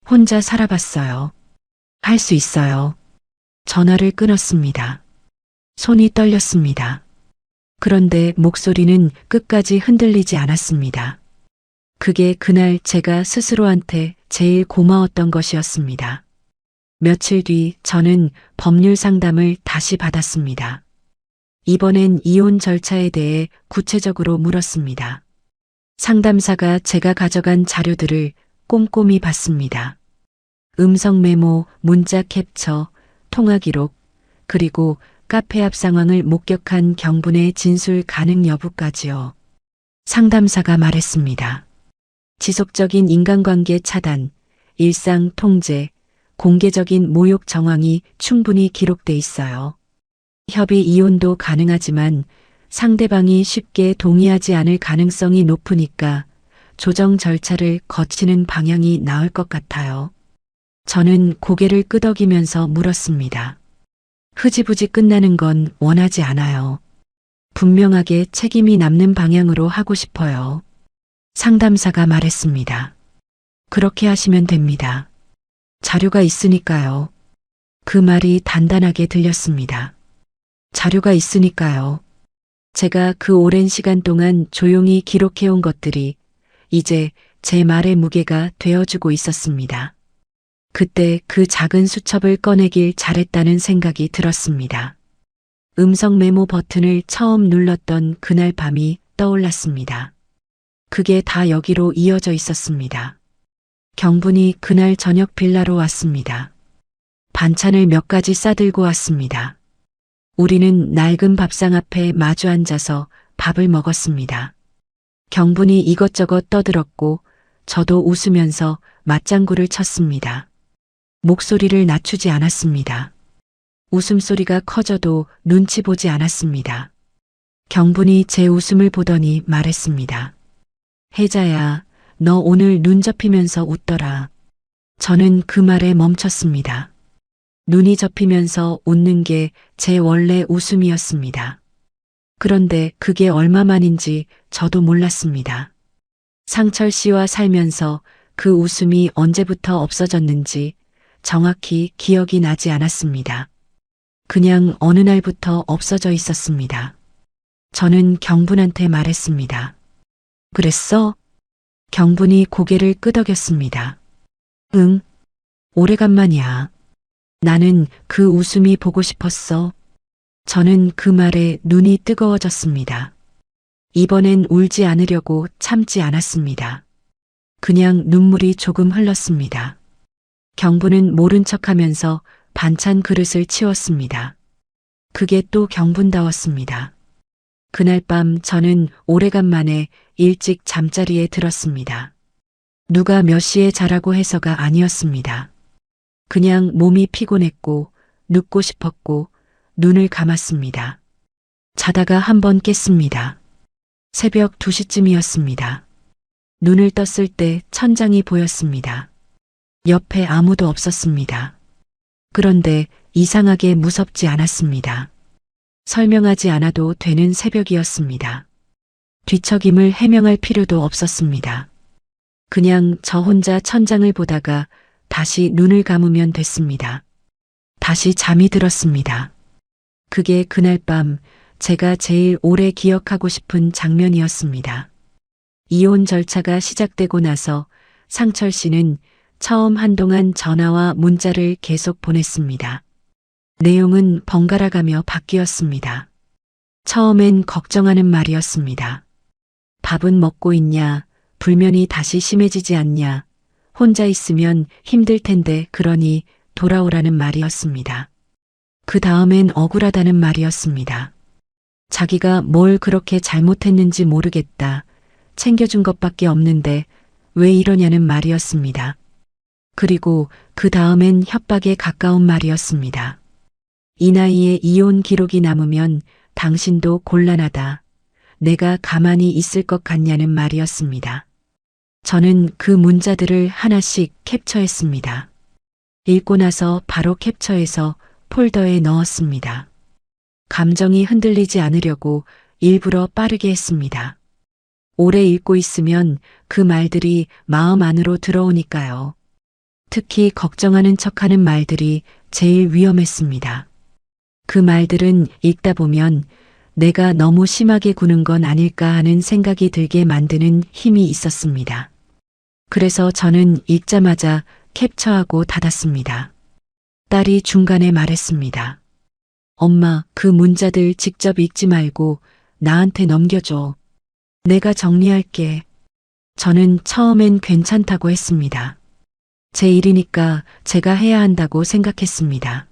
혼자 살아봤어요. 할 수 있어요. 전화를 끊었습니다. 손이 떨렸습니다. 그런데 목소리는 끝까지 흔들리지 않았습니다. 그게 그날 제가 스스로한테 제일 고마웠던 것이었습니다. 며칠 뒤 저는 법률 상담을 다시 받았습니다. 이번엔 이혼 절차에 대해 구체적으로 물었습니다. 상담사가 제가 가져간 자료들을 꼼꼼히 봤습니다. 음성 메모, 문자 캡처, 통화 기록, 그리고 카페 앞 상황을 목격한 경분의 진술 가능 여부까지요. 상담사가 말했습니다. 지속적인 인간관계 차단, 일상 통제, 공개적인 모욕 정황이 충분히 기록돼 있어요. 협의 이혼도 가능하지만 상대방이 쉽게 동의하지 않을 가능성이 높으니까 조정 절차를 거치는 방향이 나을 것 같아요. 저는 고개를 끄덕이면서 물었습니다. 흐지부지 끝나는 건 원하지 않아요. 분명하게 책임이 남는 방향으로 하고 싶어요. 상담사가 말했습니다. 그렇게 하시면 됩니다. 자료가 있으니까요. 그 말이 단단하게 들렸습니다. 자료가 있으니까요. 제가 그 오랜 시간 동안 조용히 기록해온 것들이 이제 제 말의 무게가 되어주고 있었습니다. 그때 그 작은 수첩을 꺼내길 잘했다는 생각이 들었습니다. 음성 메모 버튼을 처음 눌렀던 그날 밤이 떠올랐습니다. 그게 다 여기로 이어져 있었습니다. 경분이 그날 저녁 빌라로 왔습니다. 반찬을 몇 가지 싸들고 왔습니다. 우리는 낡은 밥상 앞에 마주 앉아서 밥을 먹었습니다. 경분이 이것저것 떠들었고 저도 웃으면서 맞장구를 쳤습니다. 목소리를 낮추지 않았습니다. 웃음소리가 커져도 눈치 보지 않았습니다. 경분이 제 웃음을 보더니 말했습니다. 혜자야, 너 오늘 눈 접히면서 웃더라. 저는 그 말에 멈췄습니다. 눈이 접히면서 웃는 게 제 원래 웃음이었습니다. 그런데 그게 얼마만인지 저도 몰랐습니다. 상철 씨와 살면서 그 웃음이 언제부터 없어졌는지 정확히 기억이 나지 않았습니다. 그냥 어느 날부터 없어져 있었습니다. 저는 경분한테 말했습니다. 그랬어? 경분이 고개를 끄덕였습니다. 응, 오래간만이야. 나는 그 웃음이 보고 싶었어. 저는 그 말에 눈이 뜨거워졌습니다. 이번엔 울지 않으려고 참지 않았습니다. 그냥 눈물이 조금 흘렀습니다. 경분은 모른 척하면서 반찬 그릇을 치웠습니다. 그게 또 경분다웠습니다. 그날 밤 저는 오래간만에 일찍 잠자리에 들었습니다. 누가 몇 시에 자라고 해서가 아니었습니다. 그냥 몸이 피곤했고 눕고 싶었고 눈을 감았습니다. 자다가 한번 깼습니다. 새벽 2시쯤이었습니다. 눈을 떴을 때 천장이 보였습니다. 옆에 아무도 없었습니다. 그런데 이상하게 무섭지 않았습니다. 설명하지 않아도 되는 새벽이었습니다. 뒤척임을 해명할 필요도 없었습니다. 그냥 저 혼자 천장을 보다가 다시 눈을 감으면 됐습니다. 다시 잠이 들었습니다. 그게 그날 밤 제가 제일 오래 기억하고 싶은 장면이었습니다. 이혼 절차가 시작되고 나서 상철 씨는 처음 한동안 전화와 문자를 계속 보냈습니다. 내용은 번갈아가며 바뀌었습니다. 처음엔 걱정하는 말이었습니다. 밥은 먹고 있냐? 불면이 다시 심해지지 않냐? 혼자 있으면 힘들 텐데 그러니 돌아오라는 말이었습니다. 그 다음엔 억울하다는 말이었습니다. 자기가 뭘 그렇게 잘못했는지 모르겠다. 챙겨준 것밖에 없는데 왜 이러냐는 말이었습니다. 그리고 그 다음엔 협박에 가까운 말이었습니다. 이 나이에 이혼 기록이 남으면 당신도 곤란하다. 내가 가만히 있을 것 같냐는 말이었습니다. 저는 그 문자들을 하나씩 캡처했습니다. 읽고 나서 바로 캡처해서 폴더에 넣었습니다. 감정이 흔들리지 않으려고 일부러 빠르게 했습니다. 오래 읽고 있으면 그 말들이 마음 안으로 들어오니까요. 특히 걱정하는 척하는 말들이 제일 위험했습니다. 그 말들은 읽다 보면 내가 너무 심하게 구는 건 아닐까 하는 생각이 들게 만드는 힘이 있었습니다. 그래서 저는 읽자마자 캡처하고 닫았습니다. 딸이 중간에 말했습니다. 엄마, 그 문자들 직접 읽지 말고 나한테 넘겨줘. 내가 정리할게. 저는 처음엔 괜찮다고 했습니다. 제 일이니까 제가 해야 한다고 생각했습니다.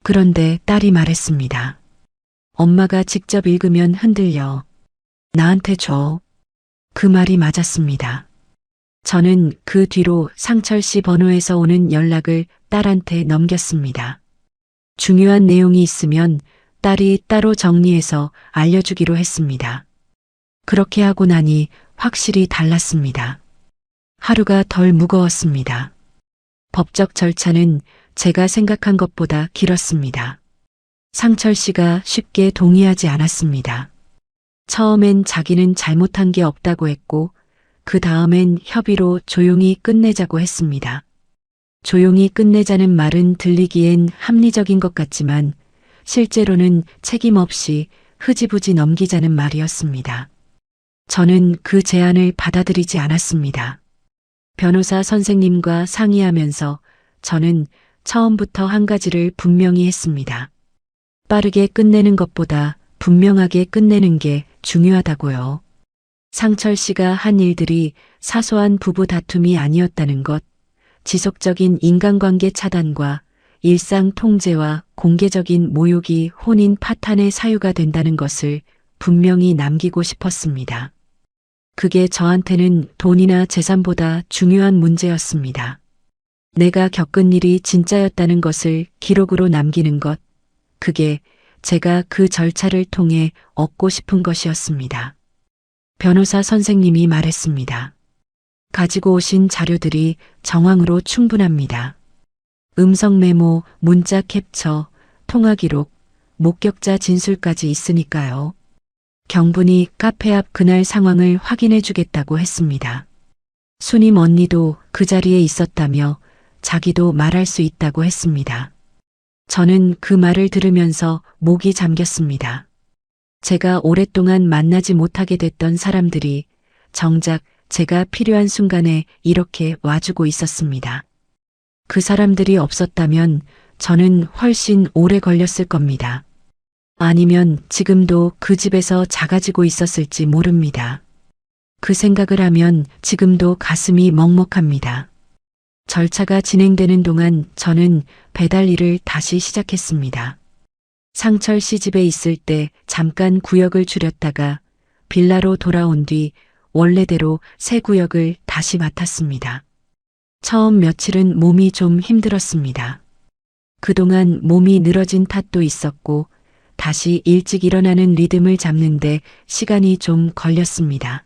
그런데 딸이 말했습니다. 엄마가 직접 읽으면 흔들려. 나한테 줘. 그 말이 맞았습니다. 저는 그 뒤로 상철 씨 번호에서 오는 연락을 딸한테 넘겼습니다. 중요한 내용이 있으면 딸이 따로 정리해서 알려주기로 했습니다. 그렇게 하고 나니 확실히 달랐습니다. 하루가 덜 무거웠습니다. 법적 절차는 제가 생각한 것보다 길었습니다. 상철 씨가 쉽게 동의하지 않았습니다. 처음엔 자기는 잘못한 게 없다고 했고, 그 다음엔 협의로 조용히 끝내자고 했습니다. 조용히 끝내자는 말은 들리기엔 합리적인 것 같지만, 실제로는 책임 없이 흐지부지 넘기자는 말이었습니다. 저는 그 제안을 받아들이지 않았습니다. 변호사 선생님과 상의하면서 저는 처음부터 한 가지를 분명히 했습니다. 빠르게 끝내는 것보다 분명하게 끝내는 게 중요하다고요. 상철 씨가 한 일들이 사소한 부부 다툼이 아니었다는 것, 지속적인 인간관계 차단과 일상 통제와 공개적인 모욕이 혼인 파탄의 사유가 된다는 것을 분명히 남기고 싶었습니다. 그게 저한테는 돈이나 재산보다 중요한 문제였습니다. 내가 겪은 일이 진짜였다는 것을 기록으로 남기는 것, 그게 제가 그 절차를 통해 얻고 싶은 것이었습니다. 변호사 선생님이 말했습니다. 가지고 오신 자료들이 정황으로 충분합니다. 음성 메모, 문자 캡처, 통화 기록, 목격자 진술까지 있으니까요. 경분이 카페 앞 그날 상황을 확인해 주겠다고 했습니다. 수님 언니도 그 자리에 있었다며 자기도 말할 수 있다고 했습니다. 저는 그 말을 들으면서 목이 잠겼습니다. 제가 오랫동안 만나지 못하게 됐던 사람들이 정작 제가 필요한 순간에 이렇게 와주고 있었습니다. 그 사람들이 없었다면 저는 훨씬 오래 걸렸을 겁니다. 아니면 지금도 그 집에서 작아지고 있었을지 모릅니다. 그 생각을 하면 지금도 가슴이 먹먹합니다. 절차가 진행되는 동안 저는 배달 일을 다시 시작했습니다. 상철 씨 집에 있을 때 잠깐 구역을 줄였다가 빌라로 돌아온 뒤 원래대로 새 구역을 다시 맡았습니다. 처음 며칠은 몸이 좀 힘들었습니다. 그동안 몸이 늘어진 탓도 있었고 다시 일찍 일어나는 리듬을 잡는데 시간이 좀 걸렸습니다.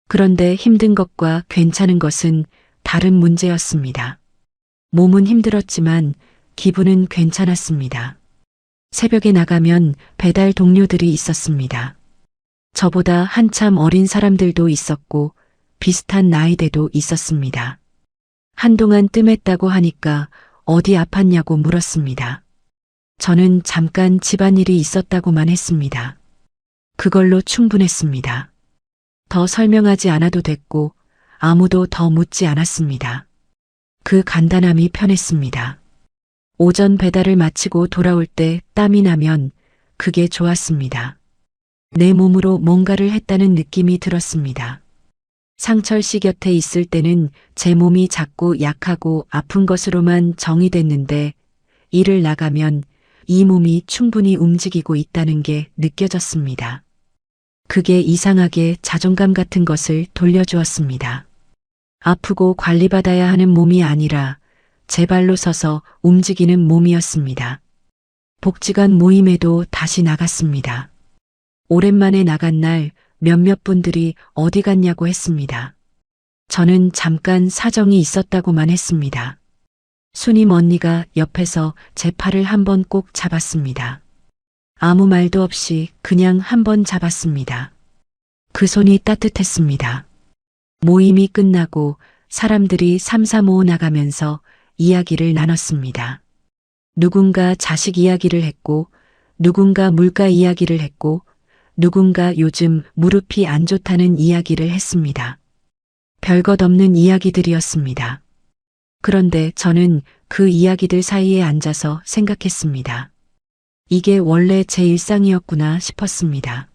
그런데 힘든 것과 괜찮은 것은 다른 문제였습니다. 몸은 힘들었지만 기분은 괜찮았습니다. 새벽에 나가면 배달 동료들이 있었습니다. 저보다 한참 어린 사람들도 있었고 비슷한 나이대도 있었습니다. 한동안 뜸했다고 하니까 어디 아팠냐고 물었습니다. 저는 잠깐 집안일이 있었다고만 했습니다. 그걸로 충분했습니다. 더 설명하지 않아도 됐고 아무도 더 묻지 않았습니다. 그 간단함이 편했습니다. 오전 배달을 마치고 돌아올 때 땀이 나면 그게 좋았습니다. 내 몸으로 뭔가를 했다는 느낌이 들었습니다. 상철 씨 곁에 있을 때는 제 몸이 작고 약하고 아픈 것으로만 정의됐는데 일을 나가면 이 몸이 충분히 움직이고 있다는 게 느껴졌습니다. 그게 이상하게 자존감 같은 것을 돌려주었습니다. 아프고 관리받아야 하는 몸이 아니라 제 발로 서서 움직이는 몸이었습니다. 복지관 모임에도 다시 나갔습니다. 오랜만에 나간 날 몇몇 분들이 어디 갔냐고 했습니다. 저는 잠깐 사정이 있었다고만 했습니다. 수님 언니가 옆에서 제 팔을 한번 꼭 잡았습니다. 아무 말도 없이 그냥 한번 잡았습니다. 그 손이 따뜻했습니다. 모임이 끝나고 사람들이 삼삼오오 나가면서 이야기를 나눴습니다. 누군가 자식 이야기를 했고 누군가 물가 이야기를 했고 누군가 요즘 무릎이 안 좋다는 이야기를 했습니다. 별것 없는 이야기들이었습니다. 그런데 저는 그 이야기들 사이에 앉아서 생각했습니다. 이게 원래 제 일상이었구나 싶었습니다.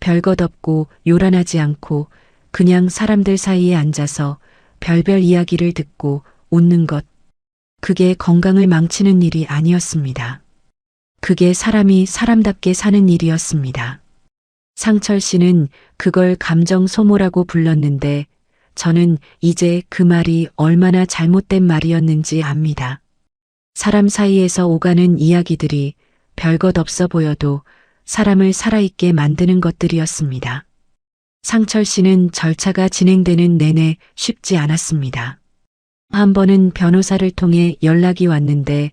별것 없고 요란하지 않고 그냥 사람들 사이에 앉아서 별별 이야기를 듣고 웃는 것. 그게 건강을 망치는 일이 아니었습니다. 그게 사람이 사람답게 사는 일이었습니다. 상철 씨는 그걸 감정 소모라고 불렀는데 저는 이제 그 말이 얼마나 잘못된 말이었는지 압니다. 사람 사이에서 오가는 이야기들이 별것 없어 보여도 사람을 살아있게 만드는 것들이었습니다. 상철 씨는 절차가 진행되는 내내 쉽지 않았습니다. 한 번은 변호사를 통해 연락이 왔는데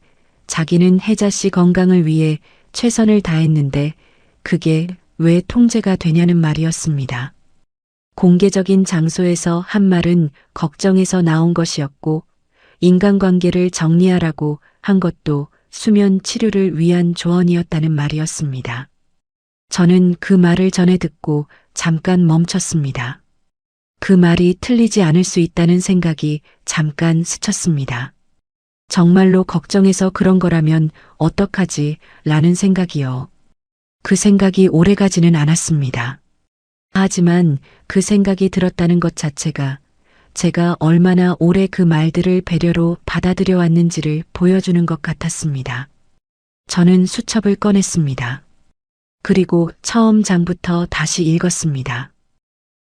자기는 혜자 씨 건강을 위해 최선을 다했는데 그게 왜 통제가 되냐는 말이었습니다. 공개적인 장소에서 한 말은 걱정해서 나온 것이었고 인간관계를 정리하라고 한 것도 수면 치료를 위한 조언이었다는 말이었습니다. 저는 그 말을 전해 듣고 잠깐 멈췄습니다. 그 말이 틀리지 않을 수 있다는 생각이 잠깐 스쳤습니다. 정말로 걱정해서 그런 거라면 어떡하지? 라는 생각이요. 그 생각이 오래가지는 않았습니다. 하지만 그 생각이 들었다는 것 자체가 제가 얼마나 오래 그 말들을 배려로 받아들여 왔는지를 보여주는 것 같았습니다. 저는 수첩을 꺼냈습니다. 그리고 처음 장부터 다시 읽었습니다.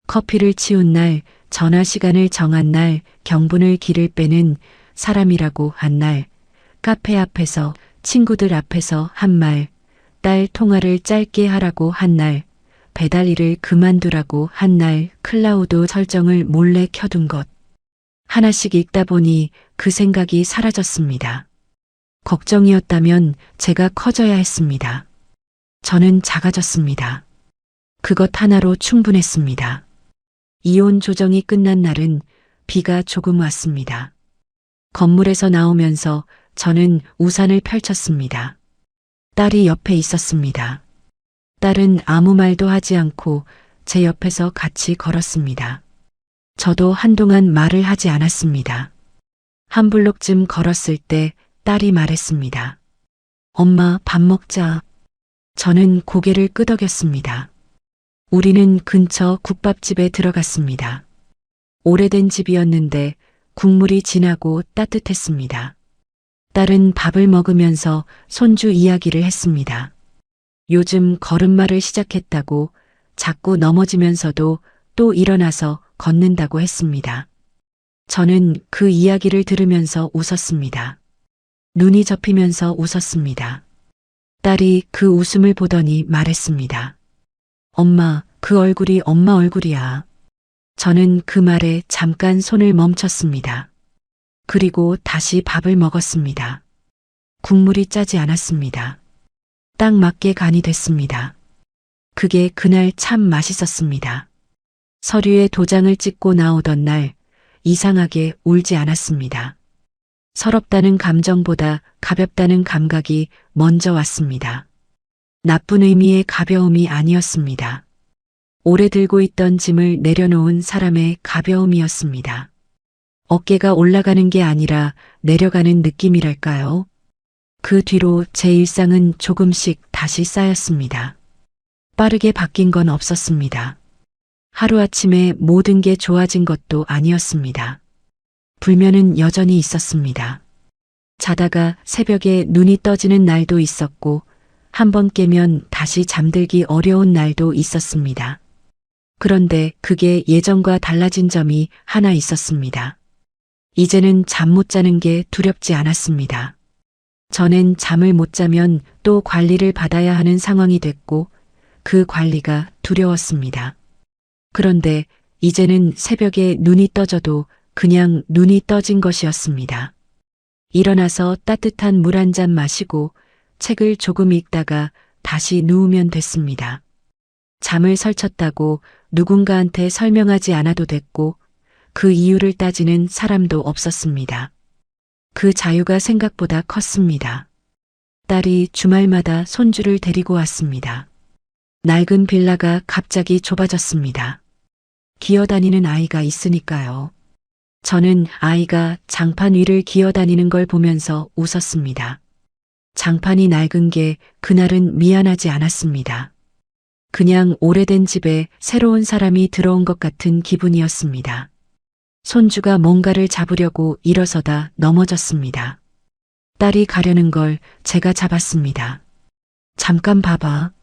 커피를 치운 날, 전화 시간을 정한 날, 경분을 길을 빼는 사람이라고 한 날, 카페 앞에서 친구들 앞에서 한 말, 딸 통화를 짧게 하라고 한 날, 배달 일을 그만두라고 한 날, 클라우드 설정을 몰래 켜둔 것. 하나씩 읽다 보니 그 생각이 사라졌습니다. 걱정이었다면 제가 커져야 했습니다. 저는 작아졌습니다. 그것 하나로 충분했습니다. 이혼 조정이 끝난 날은 비가 조금 왔습니다. 건물에서 나오면서 저는 우산을 펼쳤습니다. 딸이 옆에 있었습니다. 딸은 아무 말도 하지 않고 제 옆에서 같이 걸었습니다. 저도 한동안 말을 하지 않았습니다. 한 블록쯤 걸었을 때 딸이 말했습니다. 엄마, 밥 먹자. 저는 고개를 끄덕였습니다. 우리는 근처 국밥집에 들어갔습니다. 오래된 집이었는데 국물이 진하고 따뜻했습니다. 딸은 밥을 먹으면서 손주 이야기를 했습니다. 요즘 걸음마를 시작했다고 자꾸 넘어지면서도 또 일어나서 걷는다고 했습니다. 저는 그 이야기를 들으면서 웃었습니다. 눈이 접히면서 웃었습니다. 딸이 그 웃음을 보더니 말했습니다. 엄마, 그 얼굴이 엄마 얼굴이야. 저는 그 말에 잠깐 손을 멈췄습니다. 그리고 다시 밥을 먹었습니다. 국물이 짜지 않았습니다. 딱 맞게 간이 됐습니다. 그게 그날 참 맛있었습니다. 서류에 도장을 찍고 나오던 날 이상하게 울지 않았습니다. 서럽다는 감정보다 가볍다는 감각이 먼저 왔습니다. 나쁜 의미의 가벼움이 아니었습니다. 오래 들고 있던 짐을 내려놓은 사람의 가벼움이었습니다. 어깨가 올라가는 게 아니라 내려가는 느낌이랄까요? 그 뒤로 제 일상은 조금씩 다시 쌓였습니다. 빠르게 바뀐 건 없었습니다. 하루아침에 모든 게 좋아진 것도 아니었습니다. 불면은 여전히 있었습니다. 자다가 새벽에 눈이 떠지는 날도 있었고 한 번 깨면 다시 잠들기 어려운 날도 있었습니다. 그런데 그게 예전과 달라진 점이 하나 있었습니다. 이제는 잠 못 자는 게 두렵지 않았습니다. 전엔 잠을 못 자면 또 관리를 받아야 하는 상황이 됐고 그 관리가 두려웠습니다. 그런데 이제는 새벽에 눈이 떠져도 그냥 눈이 떠진 것이었습니다. 일어나서 따뜻한 물 한 잔 마시고 책을 조금 읽다가 다시 누우면 됐습니다. 잠을 설쳤다고 누군가한테 설명하지 않아도 됐고 그 이유를 따지는 사람도 없었습니다. 그 자유가 생각보다 컸습니다. 딸이 주말마다 손주를 데리고 왔습니다. 낡은 빌라가 갑자기 좁아졌습니다. 기어다니는 아이가 있으니까요. 저는 아이가 장판 위를 기어다니는 걸 보면서 웃었습니다. 장판이 낡은 게 그날은 미안하지 않았습니다. 그냥 오래된 집에 새로운 사람이 들어온 것 같은 기분이었습니다. 손주가 뭔가를 잡으려고 일어서다 넘어졌습니다. 딸이 가려는 걸 제가 잡았습니다. 잠깐 봐봐.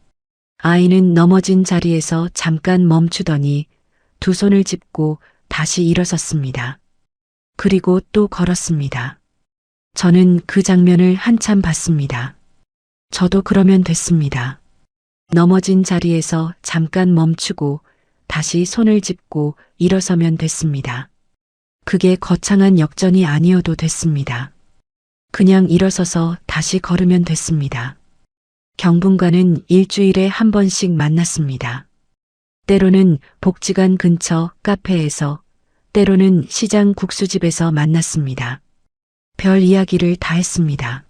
아이는 넘어진 자리에서 잠깐 멈추더니 두 손을 짚고 다시 일어섰습니다. 그리고 또 걸었습니다. 저는 그 장면을 한참 봤습니다. 저도 그러면 됐습니다. 넘어진 자리에서 잠깐 멈추고 다시 손을 짚고 일어서면 됐습니다. 그게 거창한 역전이 아니어도 됐습니다. 그냥 일어서서 다시 걸으면 됐습니다. 경분과는 일주일에 한 번씩 만났습니다. 때로는 복지관 근처 카페에서, 때로는 시장 국수집에서 만났습니다. 별 이야기를 다 했습니다.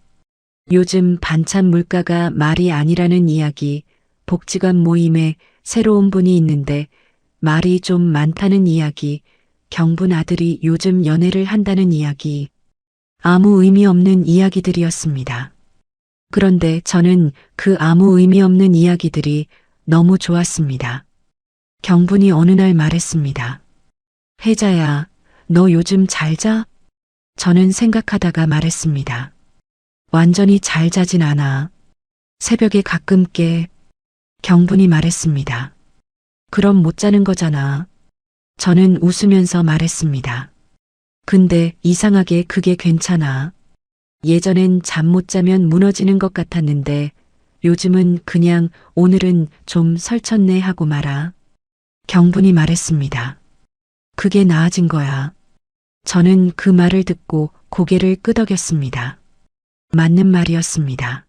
요즘 반찬 물가가 말이 아니라는 이야기, 복지관 모임에 새로운 분이 있는데 말이 좀 많다는 이야기, 경분 아들이 요즘 연애를 한다는 이야기, 아무 의미 없는 이야기들이었습니다. 그런데 저는 그 아무 의미 없는 이야기들이 너무 좋았습니다. 경분이 어느 날 말했습니다. 혜자야, 너 요즘 잘 자? 저는 생각하다가 말했습니다. 완전히 잘 자진 않아. 새벽에 가끔 깨. 경분이 말했습니다. 그럼 못 자는 거잖아. 저는 웃으면서 말했습니다. 근데 이상하게 그게 괜찮아. 예전엔 잠 못 자면 무너지는 것 같았는데 요즘은 그냥 오늘은 좀 설쳤네 하고 말아. 경분이 말했습니다. 그게 나아진 거야. 저는 그 말을 듣고 고개를 끄덕였습니다. 맞는 말이었습니다.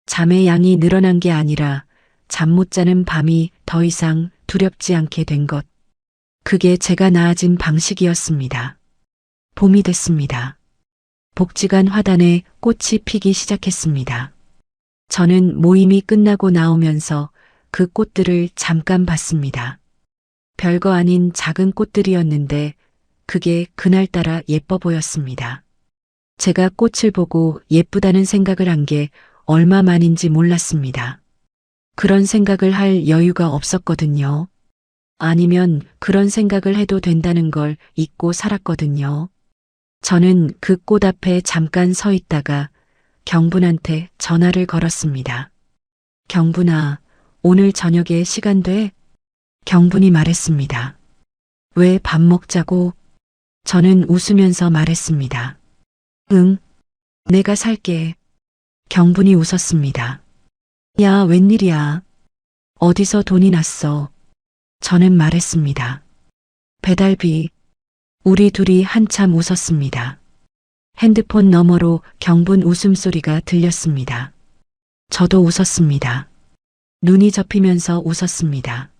잠의 양이 늘어난 게 아니라 잠 못 자는 밤이 더 이상 두렵지 않게 된 것. 그게 제가 나아진 방식이었습니다. 봄이 됐습니다. 복지관 화단에 꽃이 피기 시작했습니다. 저는 모임이 끝나고 나오면서 그 꽃들을 잠깐 봤습니다. 별거 아닌 작은 꽃들이었는데 그게 그날따라 예뻐 보였습니다. 제가 꽃을 보고 예쁘다는 생각을 한 게 얼마 만인지 몰랐습니다. 그런 생각을 할 여유가 없었거든요. 아니면 그런 생각을 해도 된다는 걸 잊고 살았거든요. 저는 그 꽃 앞에 잠깐 서 있다가 경분한테 전화를 걸었습니다. 경분아, 오늘 저녁에 시간 돼? 경분이 말했습니다. 왜 밥 먹자고? 저는 웃으면서 말했습니다. 응, 내가 살게. 경분이 웃었습니다. 야, 웬일이야? 어디서 돈이 났어? 저는 말했습니다. 배달비. 우리 둘이 한참 웃었습니다. 핸드폰 너머로 경분 웃음소리가 들렸습니다. 저도 웃었습니다. 눈이 접히면서 웃었습니다.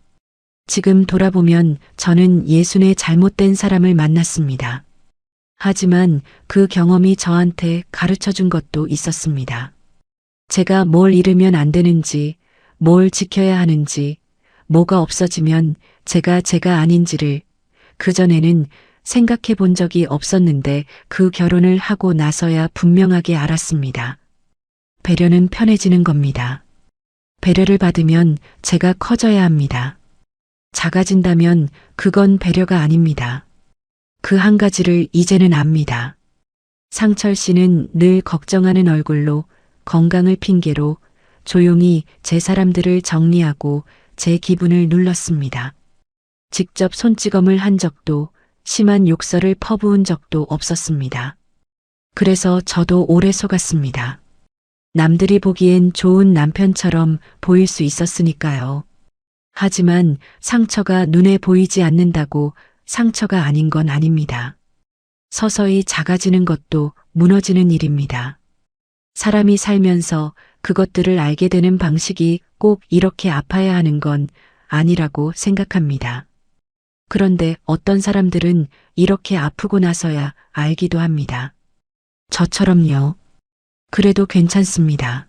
지금 돌아보면 저는 예순의 잘못된 사람을 만났습니다. 하지만 그 경험이 저한테 가르쳐 준 것도 있었습니다. 제가 뭘 잃으면 안 되는지, 뭘 지켜야 하는지, 뭐가 없어지면 제가 아닌지를 그전에는 생각해 본 적이 없었는데 그 결혼을 하고 나서야 분명하게 알았습니다. 배려는 편해지는 겁니다. 배려를 받으면 제가 커져야 합니다. 작아진다면 그건 배려가 아닙니다. 그 한 가지를 이제는 압니다. 상철 씨는 늘 걱정하는 얼굴로 건강을 핑계로 조용히 제 사람들을 정리하고 제 기분을 눌렀습니다. 직접 손찌검을 한 적도 심한 욕설을 퍼부은 적도 없었습니다. 그래서 저도 오래 속았습니다. 남들이 보기엔 좋은 남편처럼 보일 수 있었으니까요. 하지만 상처가 눈에 보이지 않는다고 상처가 아닌 건 아닙니다. 서서히 작아지는 것도 무너지는 일입니다. 사람이 살면서 그것들을 알게 되는 방식이 꼭 이렇게 아파야 하는 건 아니라고 생각합니다. 그런데 어떤 사람들은 이렇게 아프고 나서야 알기도 합니다. 저처럼요. 그래도 괜찮습니다.